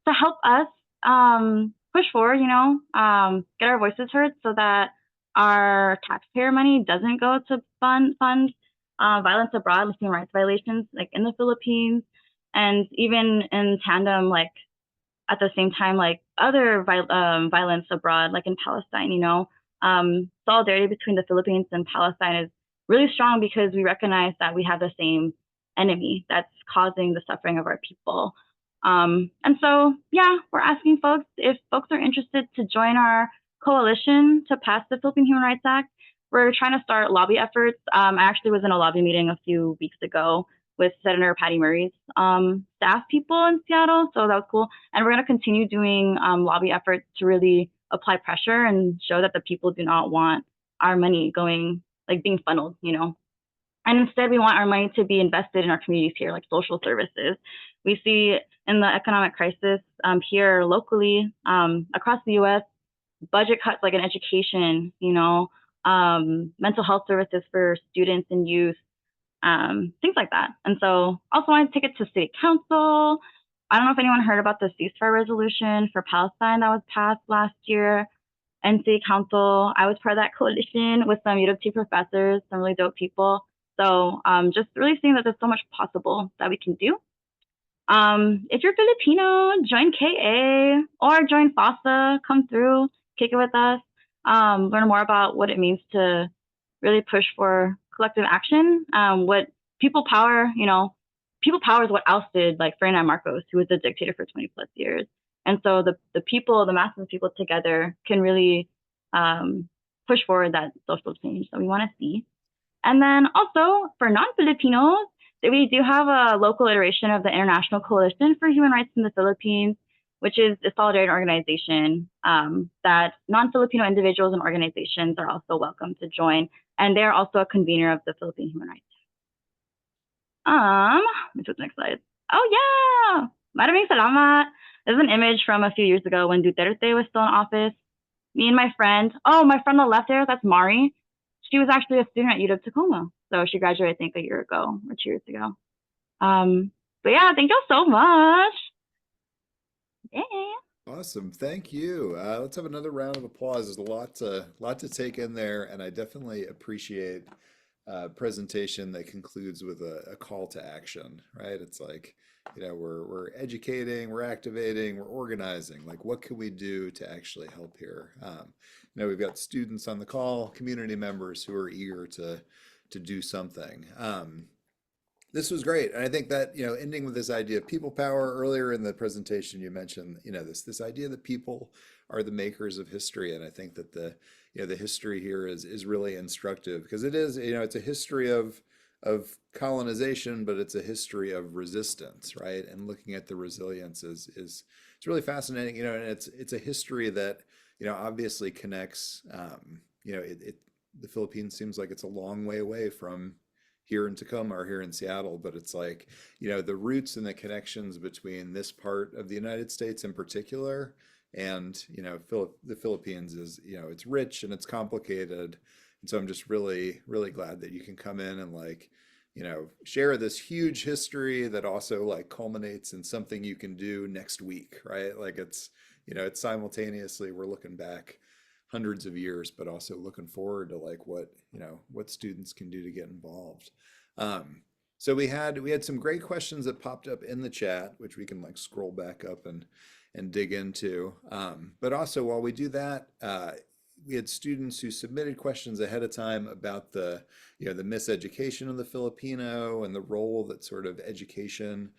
to help us push forward, you know, get our voices heard so that our taxpayer money doesn't go to fund violence abroad, human rights violations, like in the Philippines, and even in tandem, like at the same time, like other violence abroad, like in Palestine, you know, solidarity between the Philippines and Palestine is really strong because we recognize that we have the same enemy that's causing the suffering of our people. And so, yeah, we're asking folks if folks are interested to join our coalition to pass the Philippine Human Rights Act. We're trying to start lobby efforts. I actually was in a lobby meeting a few weeks ago with Senator Patty Murray's staff people in Seattle. So that was cool. And we're going to continue doing lobby efforts to really apply pressure and show that the people do not want our money going, like being funneled, you know. And instead, we want our money to be invested in our communities here, like social services. We see in the economic crisis here locally, across the U.S., budget cuts like in education, you know, mental health services for students and youth, things like that. And so also wanted to take it to city council. I don't know if anyone heard about the ceasefire resolution for Palestine that was passed last year. And city council, I was part of that coalition with some UWT professors, some really dope people. So just really seeing that there's so much possible that we can do. If you're Filipino, join KA or join FOSA, come through, kick it with us, learn more about what it means to really push for collective action. What people power, you know, people power is what ousted like Ferdinand Marcos, who was a dictator for 20 plus years. And so the people, the masses of people together can really push forward that social change that we want to see. And then also for non-Filipinos, we do have a local iteration of the International Coalition for Human Rights in the Philippines, which is a solidarity organization that non-Filipino individuals and organizations are also welcome to join. And they're also a convener of the Philippine Human Rights. Let me go to the next slide. Oh yeah, maraming salamat. There's an image from a few years ago when Duterte was still in office. Me and my friend, my friend on the left there, that's Mari. She was actually a student at UW Tacoma. So she graduated, I think, a year ago or 2 years ago. But yeah, thank y'all so much. Yeah. Awesome, thank you. Let's have another round of applause. There's a lot to take in there, and I definitely appreciate a presentation that concludes with a call to action, right? It's like, you know, we're educating, we're activating, we're organizing. Like, what can we do to actually help here? You know, we've got students on the call, community members who are eager to do something. This was great. And I think that, you know, ending with this idea of people power, earlier in the presentation, you mentioned, you know, this idea that people are the makers of history. And I think that the history here is really instructive, because it is, you know, it's a history of colonization, but it's a history of resistance, right? And looking at the resilience is it's really fascinating, you know, and it's a history that, you know, obviously connects, you know, the Philippines seems like it's a long way away from here in Tacoma or here in Seattle, but it's like, you know, the roots and the connections between this part of the United States in particular and, you know, the Philippines is, you know, it's rich and it's complicated. And so I'm just really, really glad that you can come in and, like, you know, share this huge history that also like culminates in something you can do next week, right? Like, it's, you know, it's simultaneously, we're looking back hundreds of years, but also looking forward to like what, you know, what students can do to get involved. So we had some great questions that popped up in the chat, which we can like scroll back up and dig into. But also while we do that, we had students who submitted questions ahead of time about the, you know, the miseducation of the Filipino and the role that sort of education,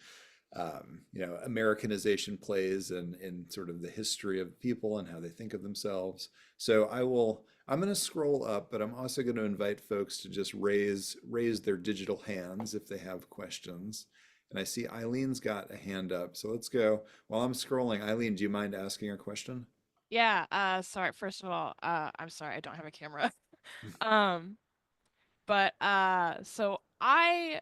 you know, Americanization plays in sort of the history of people and how they think of themselves. So I'm going to scroll up, but I'm also going to invite folks to just raise their digital hands if they have questions. And I see Eileen's got a hand up. So let's go. While I'm scrolling, Eileen, do you mind asking a question? Yeah, sorry. First of all, I'm sorry I don't have a camera. But so I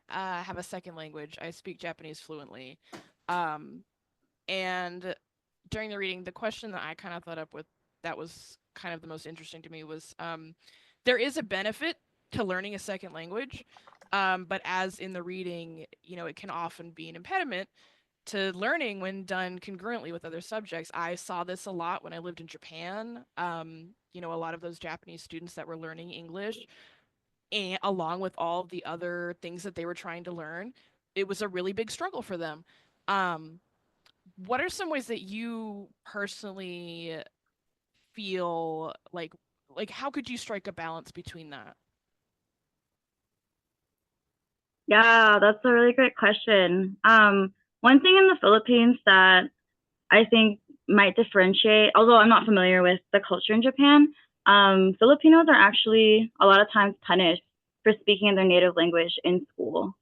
have a second language. I speak Japanese fluently. And during the reading, the question that I kind of thought up with that was kind of the most interesting to me was there is a benefit to learning a second language, but as in the reading, you know, it can often be an impediment to learning when done congruently with other subjects. I saw this a lot when I lived in Japan. You know, a lot of those Japanese students that were learning English, and along with all the other things that they were trying to learn, it was a really big struggle for them. What are some ways that you personally feel like how could you strike a balance between that? Yeah, that's a really great question. One thing in the Philippines that I think might differentiate, although I'm not familiar with the culture in Japan, Filipinos are actually a lot of times punished for speaking their native language in school.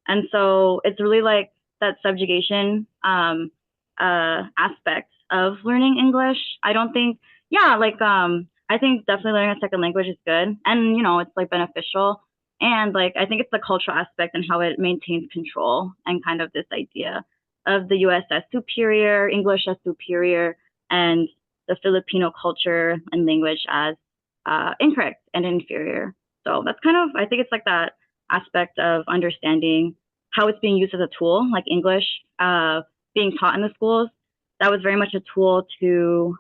And so it's really like that subjugation aspect of learning English. I don't think, yeah, like I think definitely learning a second language is good, and you know, it's like beneficial. And like I think it's the cultural aspect and how it maintains control and kind of this idea of the US as superior, English as superior, and the Filipino culture and language as incorrect and inferior. So that's kind of, I think it's like that aspect of understanding how it's being used as a tool, like English being taught in the schools. That was very much a tool to,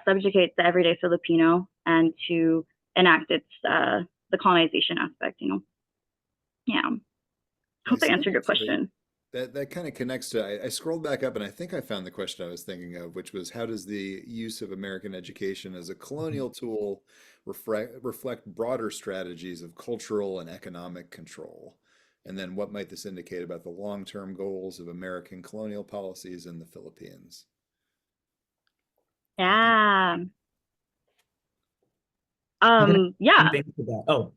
subjugate the everyday Filipino and to enact its the colonization aspect. You know, yeah. Hope I answered your question. That kind of connects to, I scrolled back up and I think I found the question I was thinking of, which was how does the use of American education as a colonial tool reflect broader strategies of cultural and economic control? And then what might this indicate about the long-term goals of American colonial policies in the Philippines? Yeah. You can Yeah. something to that. Oh,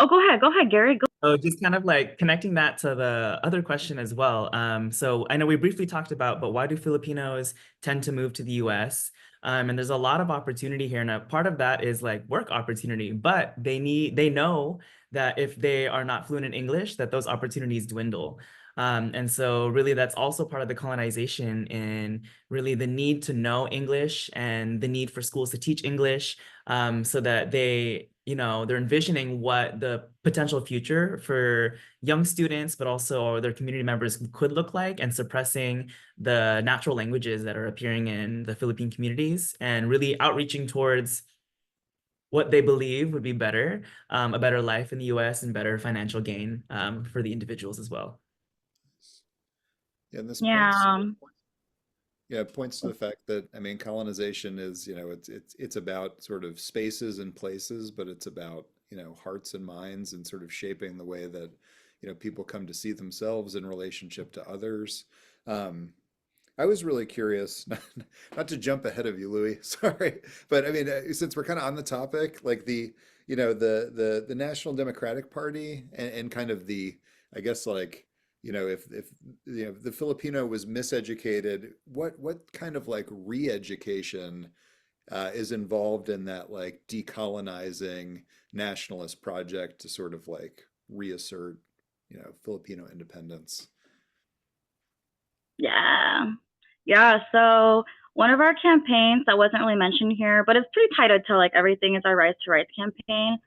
Oh, go ahead, Gary. Go. so just kind of like connecting that to the other question as well. So I know we briefly talked about, but why do Filipinos tend to move to the US? And there's a lot of opportunity here. And a part of that is like work opportunity, but they know that if they are not fluent in English, that those opportunities dwindle. And so really that's also part of the colonization in really the need to know English and the need for schools to teach English, so that they, you know, they're envisioning what the potential future for young students, but also their community members could look like, and suppressing the natural languages that are appearing in the Philippine communities and really outreaching towards what they believe would be better, a better life in the US and better financial gain for the individuals as well. Yeah, and this Yeah. points to the fact that, I mean, colonization is, you know, it's about sort of spaces and places, but it's about, you know, hearts and minds and sort of shaping the way that, you know, people come to see themselves in relationship to others. I was really curious, not to jump ahead of you, Louis, sorry, but I mean, since we're kind of on the topic, like you know, the National Democratic Party and kind of the, I guess like, you know, if you know the Filipino was miseducated, what kind of like re-education is involved in that like decolonizing nationalist project to sort of like reassert, you know, Filipino independence? Yeah. Yeah. So one of our campaigns that wasn't really mentioned here, but it's pretty tied to like Everything is Our Rights to Rights campaign,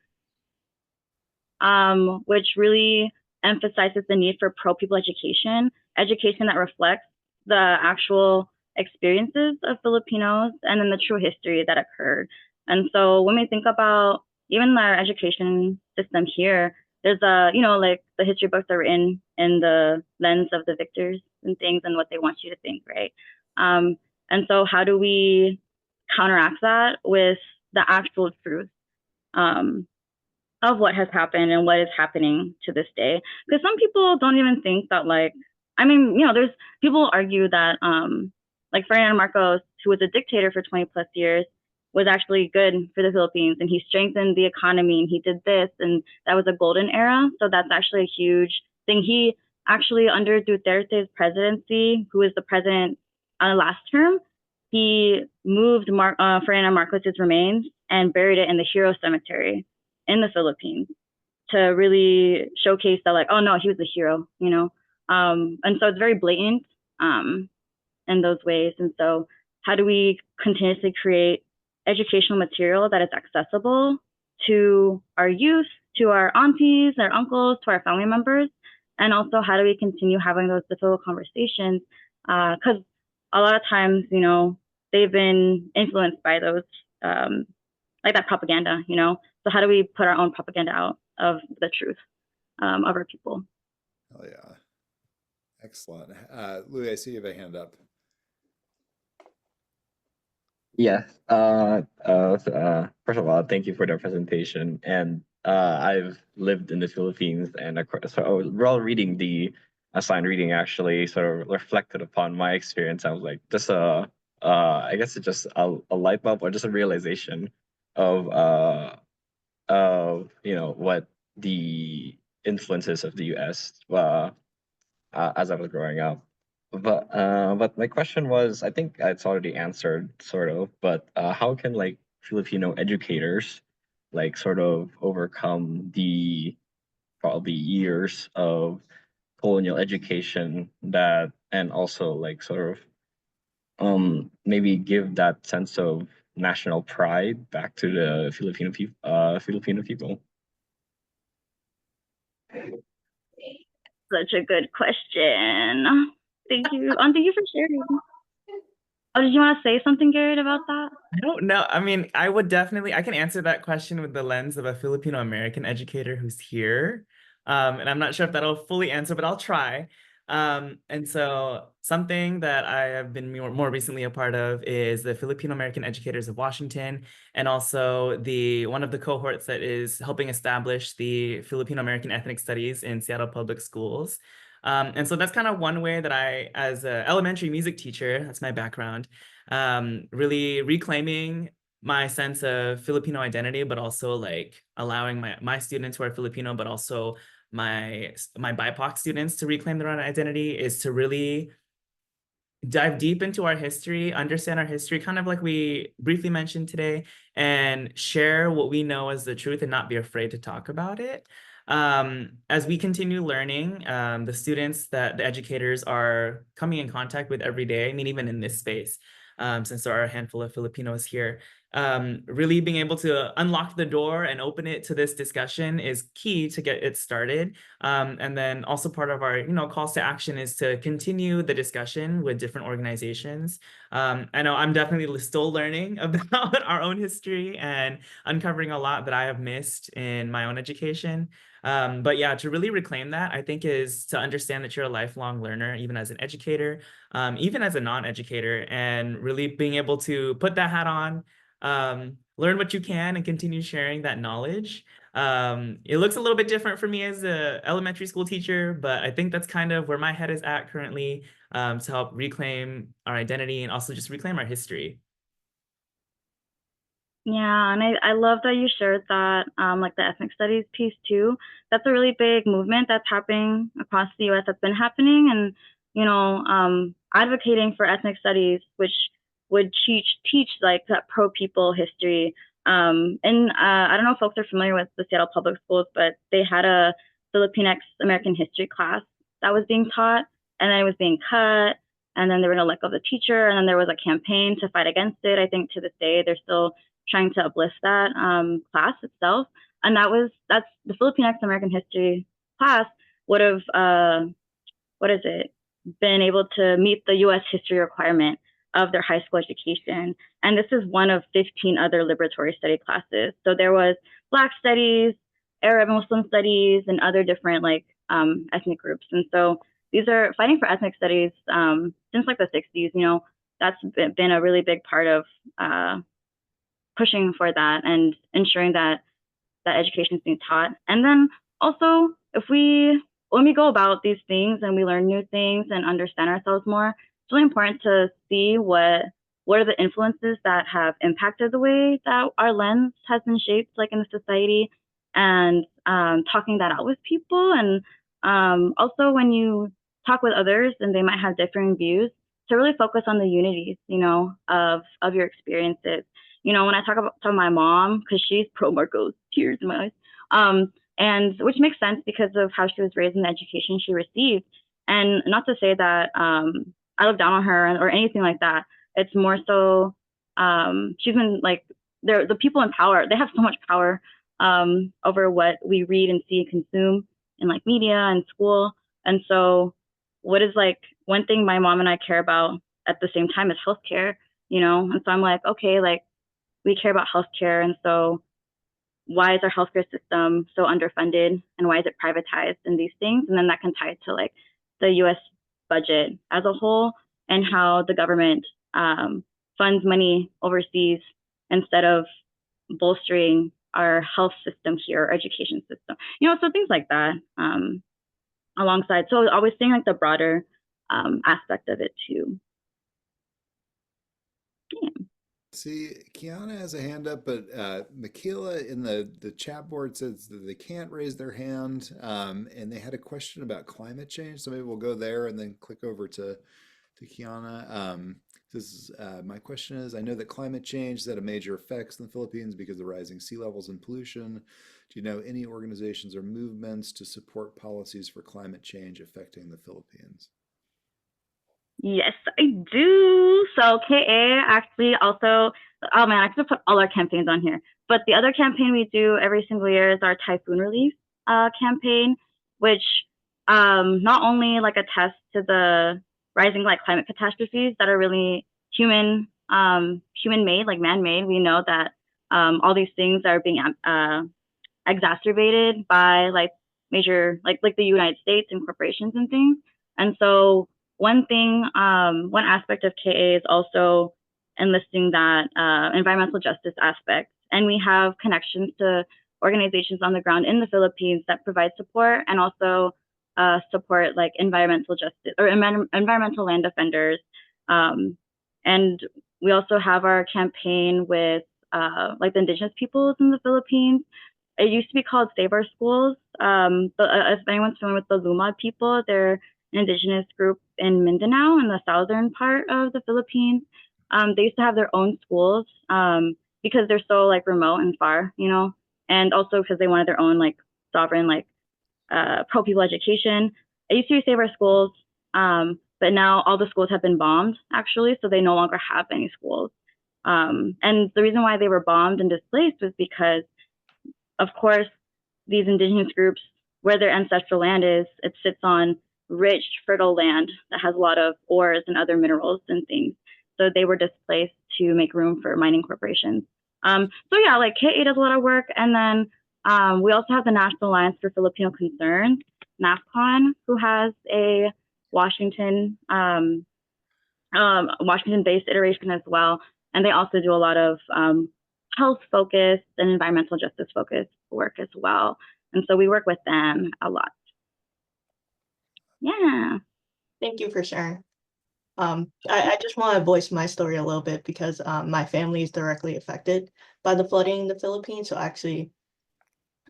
which really emphasizes the need for pro-people education that reflects the actual experiences of Filipinos and then the true history that occurred. And so when we think about even our education system here, there's you know, like the history books are written in the lens of the victors and things and what they want you to think, right? And so how do we counteract that with the actual truth of what has happened and what is happening to this day? Because some people don't even think that, like, I mean, you know, there's people argue that like Ferdinand Marcos, who was a dictator for 20 plus years, was actually good for the Philippines, and he strengthened the economy and he did this, and that was a golden era. So that's actually a huge thing. He actually, under Duterte's presidency, who was the president last term, he moved Ferdinand Marcos's remains and buried it in the Hero Cemetery in the Philippines to really showcase that, like, oh no, he was a hero, you know. And so it's very blatant in those ways. And so how do we continuously create educational material that is accessible to our youth, to our aunties, our uncles, to our family members? And also, how do we continue having those difficult conversations? Because a lot of times, you know, they've been influenced by those, like that propaganda, you know? So how do we put our own propaganda out of the truth of our people? Oh yeah. Excellent. Louis, I see you have a hand up. Yeah. First of all, thank you for the presentation. And I've lived in the Philippines, and so while reading the assigned reading, actually sort of reflected upon my experience. I was like, just I guess it's just a light bulb or just a realization of of what the influences of the U.S. As I was growing up. But my question was, I think it's already answered sort of, but how can like Filipino educators like sort of overcome the probably years of colonial education that, and also like sort of maybe give that sense of national pride back to the Filipino people? Such a good question. Thank you. Thank you for sharing. Oh, did you want to say something, Garrett, about that? I don't know. I mean, I can answer that question with the lens of a Filipino American educator who's here. And I'm not sure if that'll fully answer, but I'll try. And so something that I have been more recently a part of is the Filipino American Educators of Washington, and also one of the cohorts that is helping establish the Filipino American Ethnic Studies in Seattle Public Schools. And so that's kind of one way that I, as an elementary music teacher, that's my background, really reclaiming my sense of Filipino identity, but also like allowing my students who are Filipino, but also my BIPOC students to reclaim their own identity, is to really dive deep into our history, understand our history, kind of like we briefly mentioned today, and share what we know as the truth and not be afraid to talk about it. As we continue learning, the educators are coming in contact with every day, I mean, even in this space, since there are a handful of Filipinos here, really being able to unlock the door and open it to this discussion is key to get it started. And then also part of our, calls to action is to continue the discussion with different organizations. I know I'm definitely still learning about our own history and uncovering a lot that I have missed in my own education. But yeah, to really reclaim that, I think, is to understand that you're a lifelong learner, even as an educator, even as a non-educator, and really being able to put that hat on, learn what you can, and continue sharing that knowledge. It looks a little bit different for me as an elementary school teacher, but I think that's kind of where my head is at currently, to help reclaim our identity and also just reclaim our history. Yeah, and I love that you shared that, like the ethnic studies piece too. That's a really big movement that's happening across the U.S. that's been happening, and advocating for ethnic studies, which would teach like that pro people history. And I don't know if folks are familiar with the Seattle Public Schools, but they had a Filipinx American history class that was being taught, and then it was being cut, and then they were going to let go of the teacher, and then there was a campaign to fight against it. I think to this day they're still trying to uplift that class itself. And that's the Filipinx American history class would have been able to meet the U.S. history requirement of their high school education. And this is one of 15 other liberatory study classes. So there was Black studies, Arab Muslim studies, and other different ethnic groups. And so these are fighting for ethnic studies since like the 60s. That's been a really big part of pushing for that and ensuring that education is being taught. And then also, when we go about these things and we learn new things and understand ourselves more, it's really important to see what are the influences that have impacted the way that our lens has been shaped, like in the society, and talking that out with people. And also, when you talk with others and they might have differing views, to really focus on the unities, of your experiences. When I talk to my mom, because she's pro Marcos, tears in my eyes, and which makes sense because of how she was raised and the education she received. And not to say that I look down on her or anything like that. It's more so she's been like, the people in power, they have so much power over what we read and see and consume in like media and school. And so what is like one thing my mom and I care about at the same time is healthcare, and so I'm like, okay, like we care about healthcare, and so why is our healthcare system so underfunded, and why is it privatized, and these things, and then that can tie to like the U.S. budget as a whole and how the government funds money overseas instead of bolstering our health system here, our education system, so things like that alongside. So always seeing like the broader aspect of it too. Yeah. See, Kiana has a hand up, but Michaela in the chat board says that they can't raise their hand, and they had a question about climate change. So maybe we'll go there and then click over to Kiana. My question is, I know that climate change has had a major effects in the Philippines because of the rising sea levels and pollution. Do you know any organizations or movements to support policies for climate change affecting the Philippines? Yes, I do. So KA actually also, oh man, I could have put all our campaigns on here. But the other campaign we do every single year is our typhoon relief campaign, which not only like attests to the rising like climate catastrophes that are really human made, like man made. We know that all these things are being exacerbated by like major like the United States and corporations and things. And so one aspect of KA is also enlisting that environmental justice aspect. And we have connections to organizations on the ground in the Philippines that provide support and also support like environmental justice or environmental land defenders. And we also have our campaign with like the indigenous peoples in the Philippines. It used to be called Save Our Schools. But if anyone's familiar with the Lumad people, they're an indigenous group in Mindanao in the southern part of the Philippines. They used to have their own schools because they're so like remote and far, you know, and also because they wanted their own like sovereign like pro-people education. It used to be Save Our Schools, but now all the schools have been bombed actually, so they no longer have any schools. And the reason why they were bombed and displaced was because, of course, these indigenous groups, where their ancestral land is, it sits on rich, fertile land that has a lot of ores and other minerals and things. So they were displaced to make room for mining corporations. So yeah, like KA does a lot of work. And then we also have the National Alliance for Filipino Concerns, NAFCON, who has a Washington, Washington-based iteration as well. And they also do a lot of health focused and environmental justice focused work as well. And so we work with them a lot. Yeah. Thank you for sharing. I just want to voice my story a little bit because my family is directly affected by the flooding in the Philippines. So actually,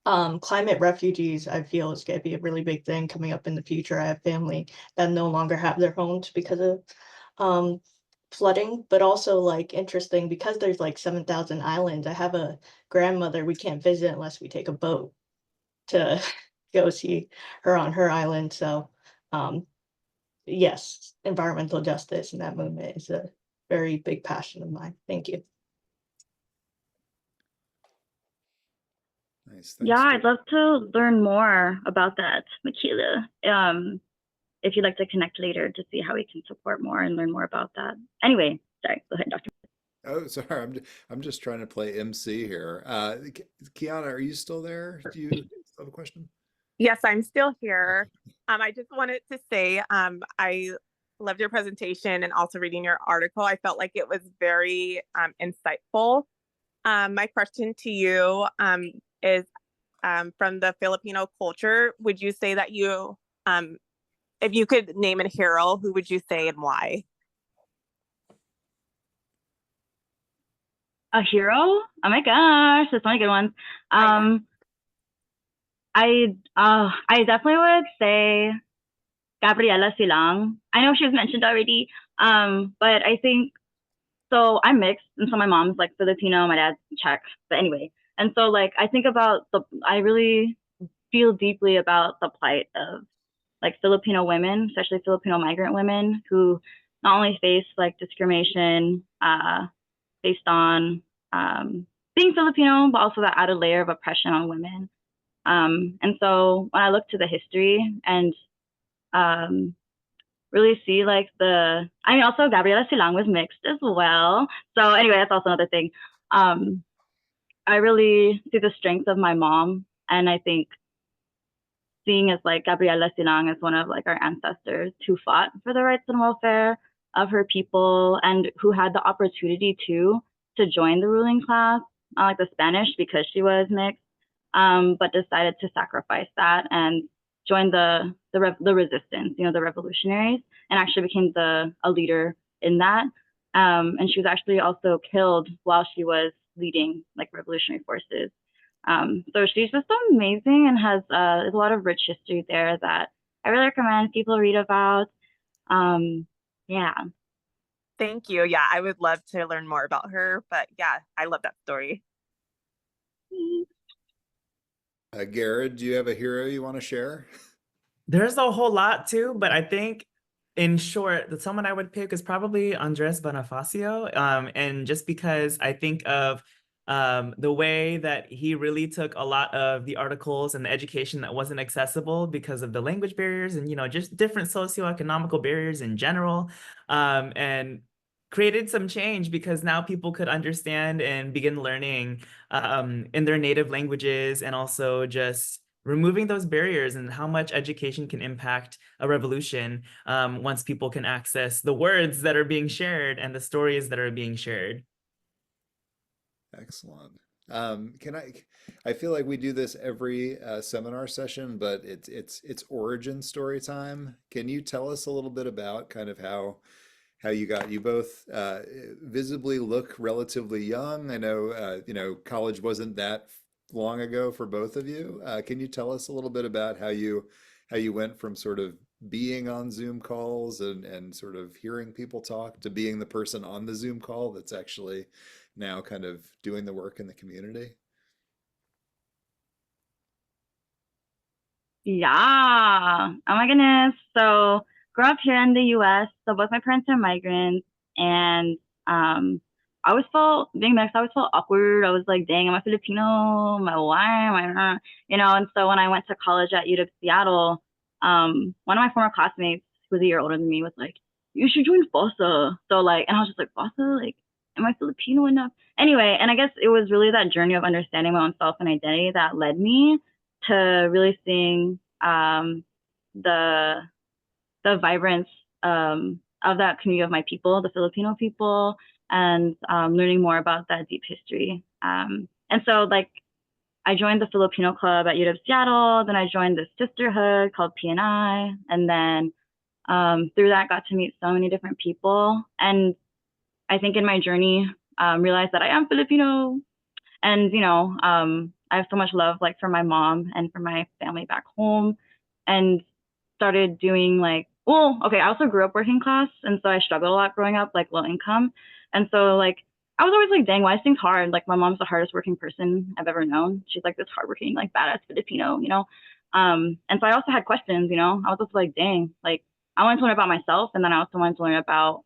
climate refugees, I feel, is going to be a really big thing coming up in the future. I have family that no longer have their homes because of flooding, but also like interesting because there's like 7,000 islands. I have a grandmother we can't visit unless we take a boat to go see her on her island. So yes, environmental justice and that movement is a very big passion of mine. Thank you. Nice. Thanks, Yeah, I'd love to learn more about that, Michaela. If you'd like to connect later to see how we can support more and learn more about that. Anyway, sorry, go ahead, Dr. Oh, sorry. I'm just trying to play MC here. Kiana, are you still there? Do you still have a question? Yes, I'm still here. I just wanted to say I loved your presentation and also reading your article. I felt like it was very insightful. My question to you is from the Filipino culture, would you say that you, if you could name a hero, who would you say and why? A hero? Oh my gosh, there's so many good ones. I definitely would say Gabriela Silang. I know she was mentioned already, but I think so. I'm mixed, and so my mom's like Filipino, my dad's Czech. But anyway, and so like I think about I really feel deeply about the plight of like Filipino women, especially Filipino migrant women, who not only face like discrimination based on being Filipino, but also that added layer of oppression on women. And so when I look to the history and really see like also Gabriela Silang was mixed as well. So anyway, that's also another thing. I really see the strength of my mom, and I think seeing as like Gabriela Silang as one of like our ancestors who fought for the rights and welfare of her people and who had the opportunity to join the ruling class, like the Spanish, because she was mixed, but decided to sacrifice that and join the resistance, you know, the revolutionaries, and actually became a leader in that. And she was actually also killed while she was leading like revolutionary forces. So she's just amazing and has there's a lot of rich history there that I really recommend people read about. Yeah. Thank you. Yeah, I would love to learn more about her, but yeah, I love that story. Garrett, do you have a hero you want to share? There's a whole lot too, but I think in short, the someone I would pick is probably Andres Bonifacio. And just because I think of the way that he really took a lot of the articles and the education that wasn't accessible because of the language barriers and, just different socioeconomical barriers in general, and created some change because now people could understand and begin learning in their native languages, and also just removing those barriers and how much education can impact a revolution once people can access the words that are being shared and the stories that are being shared. Excellent. I feel like we do this every seminar session, but it's origin story time. Can you tell us a little bit about kind of how you both visibly look relatively young? I know college wasn't that long ago for both of you. Can you tell us a little bit about how you went from sort of being on Zoom calls and sort of hearing people talk to being the person on the Zoom call that's actually now kind of doing the work in the community? Yeah. Oh my goodness. So grew up here in the US. So both my parents are migrants, and I always felt being mixed, I always felt awkward. I was like, dang, am I Filipino? Am I why am I not? And so when I went to college at UW Seattle, one of my former classmates who was a year older than me was like, you should join FOSA. So like, and I was just like, FOSA? Like, am I Filipino enough? Anyway, and I guess it was really that journey of understanding my own self and identity that led me to really seeing the vibrance of that community of my people, the Filipino people, and learning more about that deep history. And so, like, I joined the Filipino Club at UW Seattle. Then I joined this sisterhood called PNI, and then through that, got to meet so many different people. And I think in my journey, realized that I am Filipino, and I have so much love like for my mom and for my family back home, and started doing like, well, okay, I also grew up working class, and so I struggled a lot growing up, like low income. And so like I was always like, dang, why is things hard? Like my mom's the hardest working person I've ever known. She's like this hardworking, like badass Filipino. And so I also had questions. I was just like, dang, like I wanted to learn about myself, and then I also wanted to learn about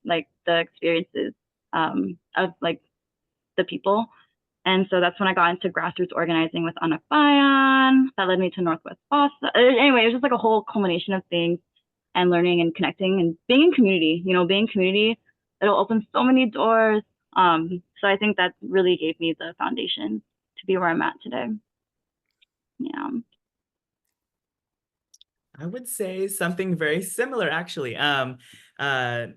like the experiences of like the people. And so that's when I got into grassroots organizing with Anak Bayan. That led me to Northwest FOSA. Anyway, it was just like a whole culmination of things, and learning and connecting and being in community. Being in community, it'll open so many doors. So I think that really gave me the foundation to be where I'm at today. Yeah. I would say something very similar, actually. I was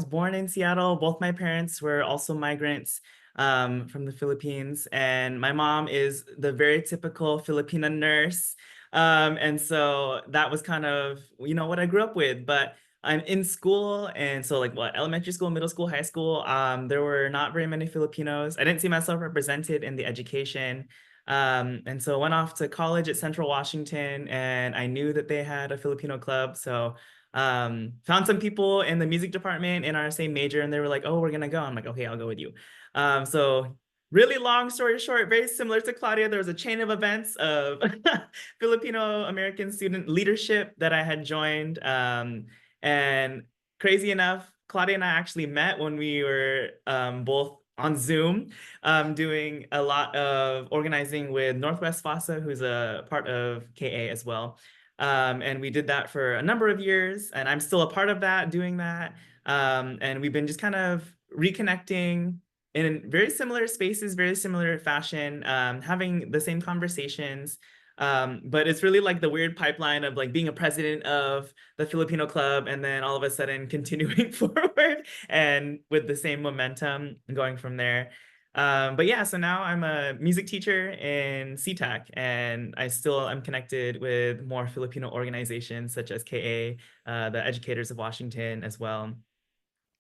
born in Seattle. Both my parents were also migrants from the Philippines, and my mom is the very typical Filipina nurse. And so that was kind of, what I grew up with. But I'm in school, and so like elementary school, middle school, high school, there were not very many Filipinos. I didn't see myself represented in the education. And so I went off to college at Central Washington, and I knew that they had a Filipino club. So found some people in the music department in our same major, and they were like, oh, we're gonna go. I'm like, okay, I'll go with you. So really long story short, very similar to Claudia, there was a chain of events of Filipino American student leadership that I had joined. And crazy enough, Claudia and I actually met when we were both on Zoom, doing a lot of organizing with Northwest FOSA, who's a part of KA as well. And we did that for a number of years, and I'm still a part of that, doing that. And we've been just kind of reconnecting in very similar spaces, very similar fashion, having the same conversations. But it's really like the weird pipeline of like being a president of the Filipino club and then all of a sudden continuing forward and with the same momentum going from there. But yeah, so now I'm a music teacher in CTAC, and I still am connected with more Filipino organizations such as KA, the Educators of Washington as well.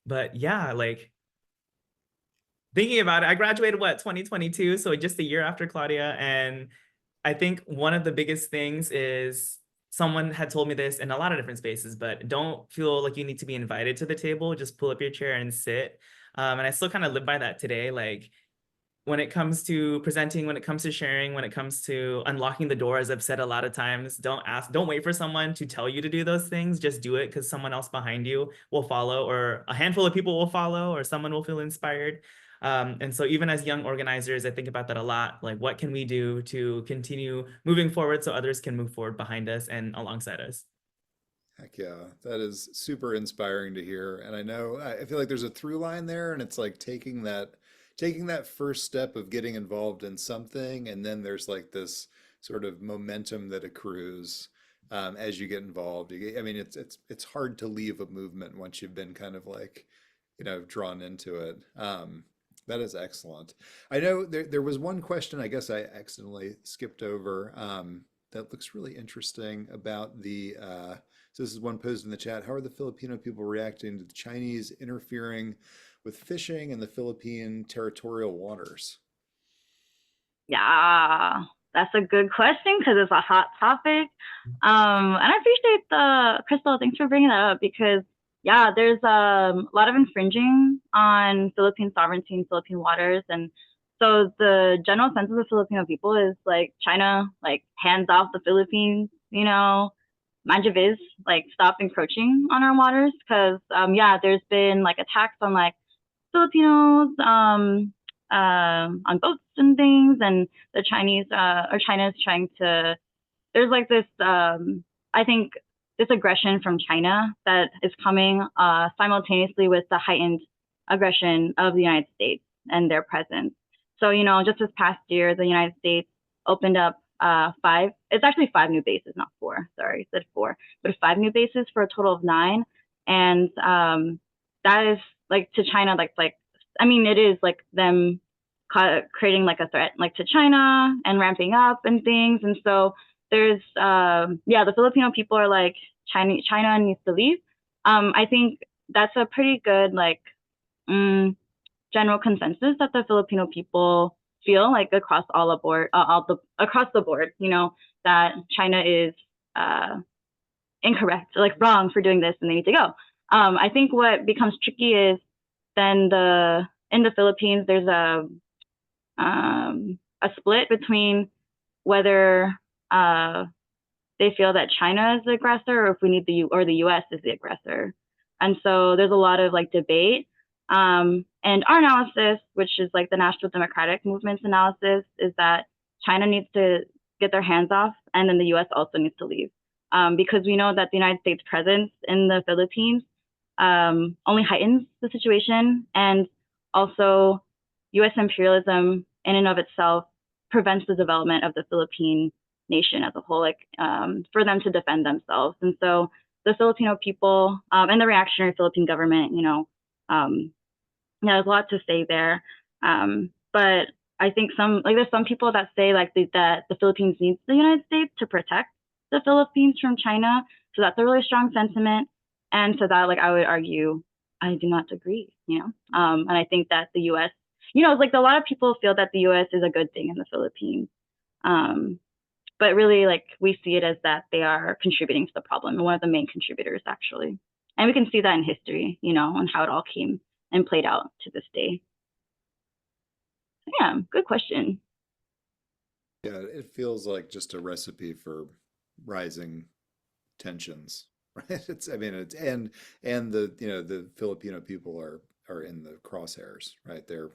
But yeah, like thinking about it, I graduated 2022, so just a year after Claudia. And I think one of the biggest things is someone had told me this in a lot of different spaces, but don't feel like you need to be invited to the table. Just pull up your chair and sit. And I still kind of live by that today. Like when it comes to presenting, when it comes to sharing, when it comes to unlocking the door, as I've said a lot of times, don't wait for someone to tell you to do those things. Just do it because someone else behind you will follow, or a handful of people will follow, or someone will feel inspired. And so even as young organizers, I think about that a lot. Like, what can we do to continue moving forward so others can move forward behind us and alongside us? Heck yeah, that is super inspiring to hear. And I know I feel like there's a through line there, and it's like taking that first step of getting involved in something, and then there's like this sort of momentum that accrues as you get involved. I mean, it's hard to leave a movement once you've been kind of like, drawn into it. That is excellent. I know there was one question I guess I accidentally skipped over that looks really interesting about the so this is one posed in the chat. How are the Filipino people reacting to the Chinese interfering with fishing in the Philippine territorial waters? Yeah, that's a good question because it's a hot topic. And I appreciate Crystal, thanks for bringing that up because yeah, there's a lot of infringing on Philippine sovereignty in Philippine waters. And so the general sense of the Filipino people is like China, like hands off the Philippines, mind your biz, like stop encroaching on our waters. Cause yeah, there's been like attacks on like Filipinos on boats and things, and the Chinese or China is trying to. There's like this, I think, this aggression from China that is coming simultaneously with the heightened aggression of the United States and their presence. So just this past year, the United States opened up five. It's actually 5 new bases, not 4. Sorry, I said 4, but 5 new bases for a total of 9, and that is like to China, like I mean, it is like them creating like a threat, like to China and ramping up and things. And so there's, yeah, the Filipino people are like, China needs to leave. I think that's a pretty good like general consensus that the Filipino people feel like across across the board, that China is incorrect, like wrong for doing this, and they need to go. I think what becomes tricky is then in the Philippines there's a split between whether they feel that China is the aggressor, or if we need the U.S. is the aggressor. And so there's a lot of like debate. And our analysis, which is like the National Democratic Movement's analysis, is that China needs to get their hands off, and then the U.S. also needs to leave, because we know that the United States presence in the Philippines only heightens the situation, and also U.S. imperialism in and of itself prevents the development of the Philippine nation as a whole, like for them to defend themselves. And so the Filipino people and the reactionary Philippine government, there's a lot to say there. But I think there's some people that say like that the Philippines needs the United States to protect the Philippines from China. So that's a really strong sentiment. And so that, like, I would argue, I do not agree, and I think that the U.S., it's like a lot of people feel that the U.S. is a good thing in the Philippines. But really, like, we see it as that they are contributing to the problem, and one of the main contributors, actually. And we can see that in history, and how it all came and played out to this day. Yeah, good question. Yeah, it feels like just a recipe for rising tensions, right? And the Filipino people are in the crosshairs, right? They're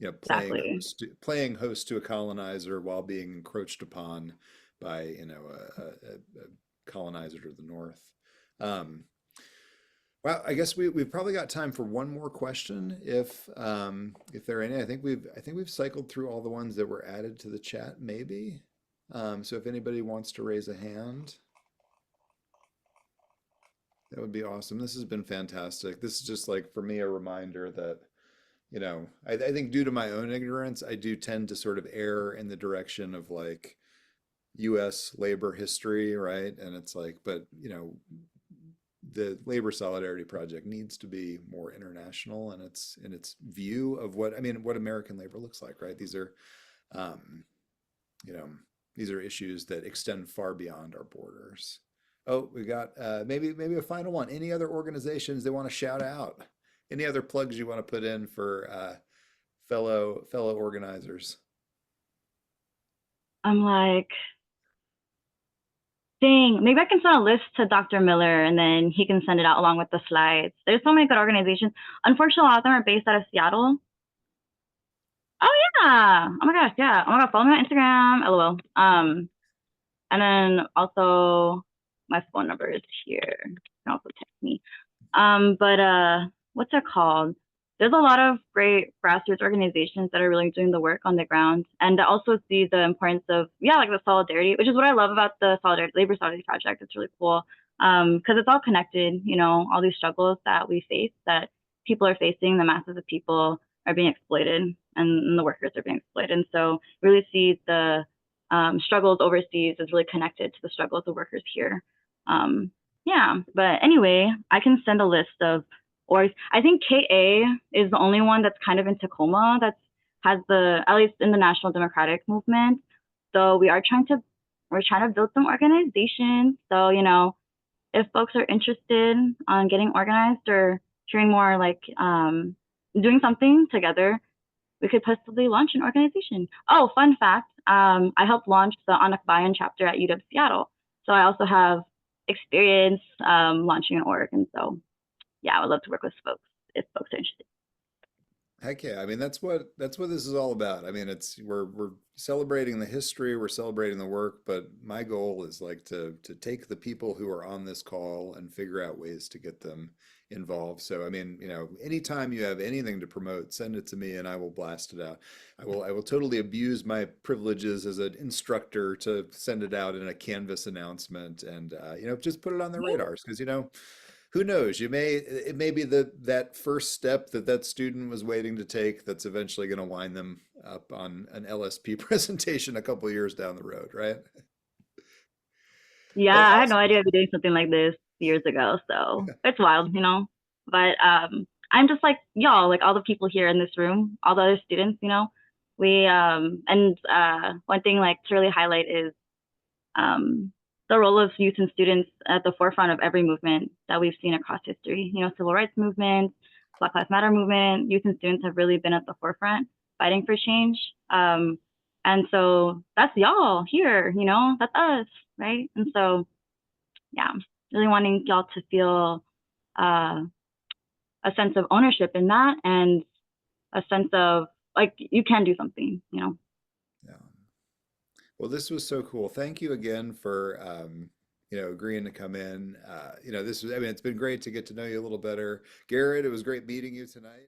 Exactly. playing host to a colonizer while being encroached upon by a colonizer to the north. Well, I guess we've probably got time for one more question if there are any. I think we've cycled through all the ones that were added to the chat, maybe. So if anybody wants to raise a hand, that would be awesome. This has been fantastic. This is just like for me a reminder that I think due to my own ignorance, I do tend to sort of err in the direction of like US labor history, right? And it's like, but the Labor Solidarity Project needs to be more international in its view of what, I mean, what American labor looks like, right? These are, you know, these are issues that extend far beyond our borders. Oh, we got maybe a final one. Any other organizations they want to shout out? Any other plugs you want to put in for fellow organizers? I'm like, dang, maybe I can send a list to Dr. Miller and then he can send it out along with the slides. There's so many good organizations. Unfortunately, a lot of them are based out of Seattle. Oh yeah. Oh my gosh, yeah. Oh my god, follow me on Instagram, LOL. And then also my phone number is here. You can also text me. But what's it called? There's a lot of great grassroots organizations that are really doing the work on the ground, and I also see the importance of like the solidarity, which is what I love about the Labor Solidarity Project. It's really cool because it's all connected. You know, all these struggles that we face, that people are facing, the masses of people are being exploited, and the workers are being exploited. And so, really see the struggles overseas is really connected to the struggles of workers here. Yeah, but anyway, I can send a list of orgs. I think KA is the only one that's kind of in Tacoma that has at least in the National Democratic Movement. So we're trying to build some organizations. So, you know, if folks are interested on getting organized or hearing more like doing something together, we could possibly launch an organization. Oh, fun fact, I helped launch the Anakbayan chapter at UW Seattle. So I also have experience launching an org. And so, yeah, I would love to work with folks if folks are interested. Heck yeah. I mean, that's what this is all about. I mean, we're celebrating the history, we're celebrating the work, but my goal is like to take the people who are on this call and figure out ways to get them involved. So, I mean, you know, anytime you have anything to promote, send it to me and I will blast it out. I will totally abuse my privileges as an instructor to send it out in a Canvas announcement and you know, just put it on their radars because, you know, who knows? It may be that first step that student was waiting to take that's eventually going to wind them up on an LSP presentation a couple of years down the road, right? Yeah, Well, I had no awesome. idea I'd be doing something like this years ago. So it's wild, you know. But I'm just like y'all, like all the people here in this room, all the other students, you know. We one thing like to really highlight is the role of youth and students at the forefront of every movement that we've seen across history. You know, civil rights movement, Black Lives Matter movement, youth and students have really been at the forefront fighting for change. And so that's y'all here, you know, that's us, right? And so, yeah, really wanting y'all to feel a sense of ownership in that and a sense of like you can do something, you know. Yeah. Well, this was so cool. Thank you again for you know, agreeing to come in. You know, I mean, it's been great to get to know you a little better. Garrett, it was great meeting you tonight.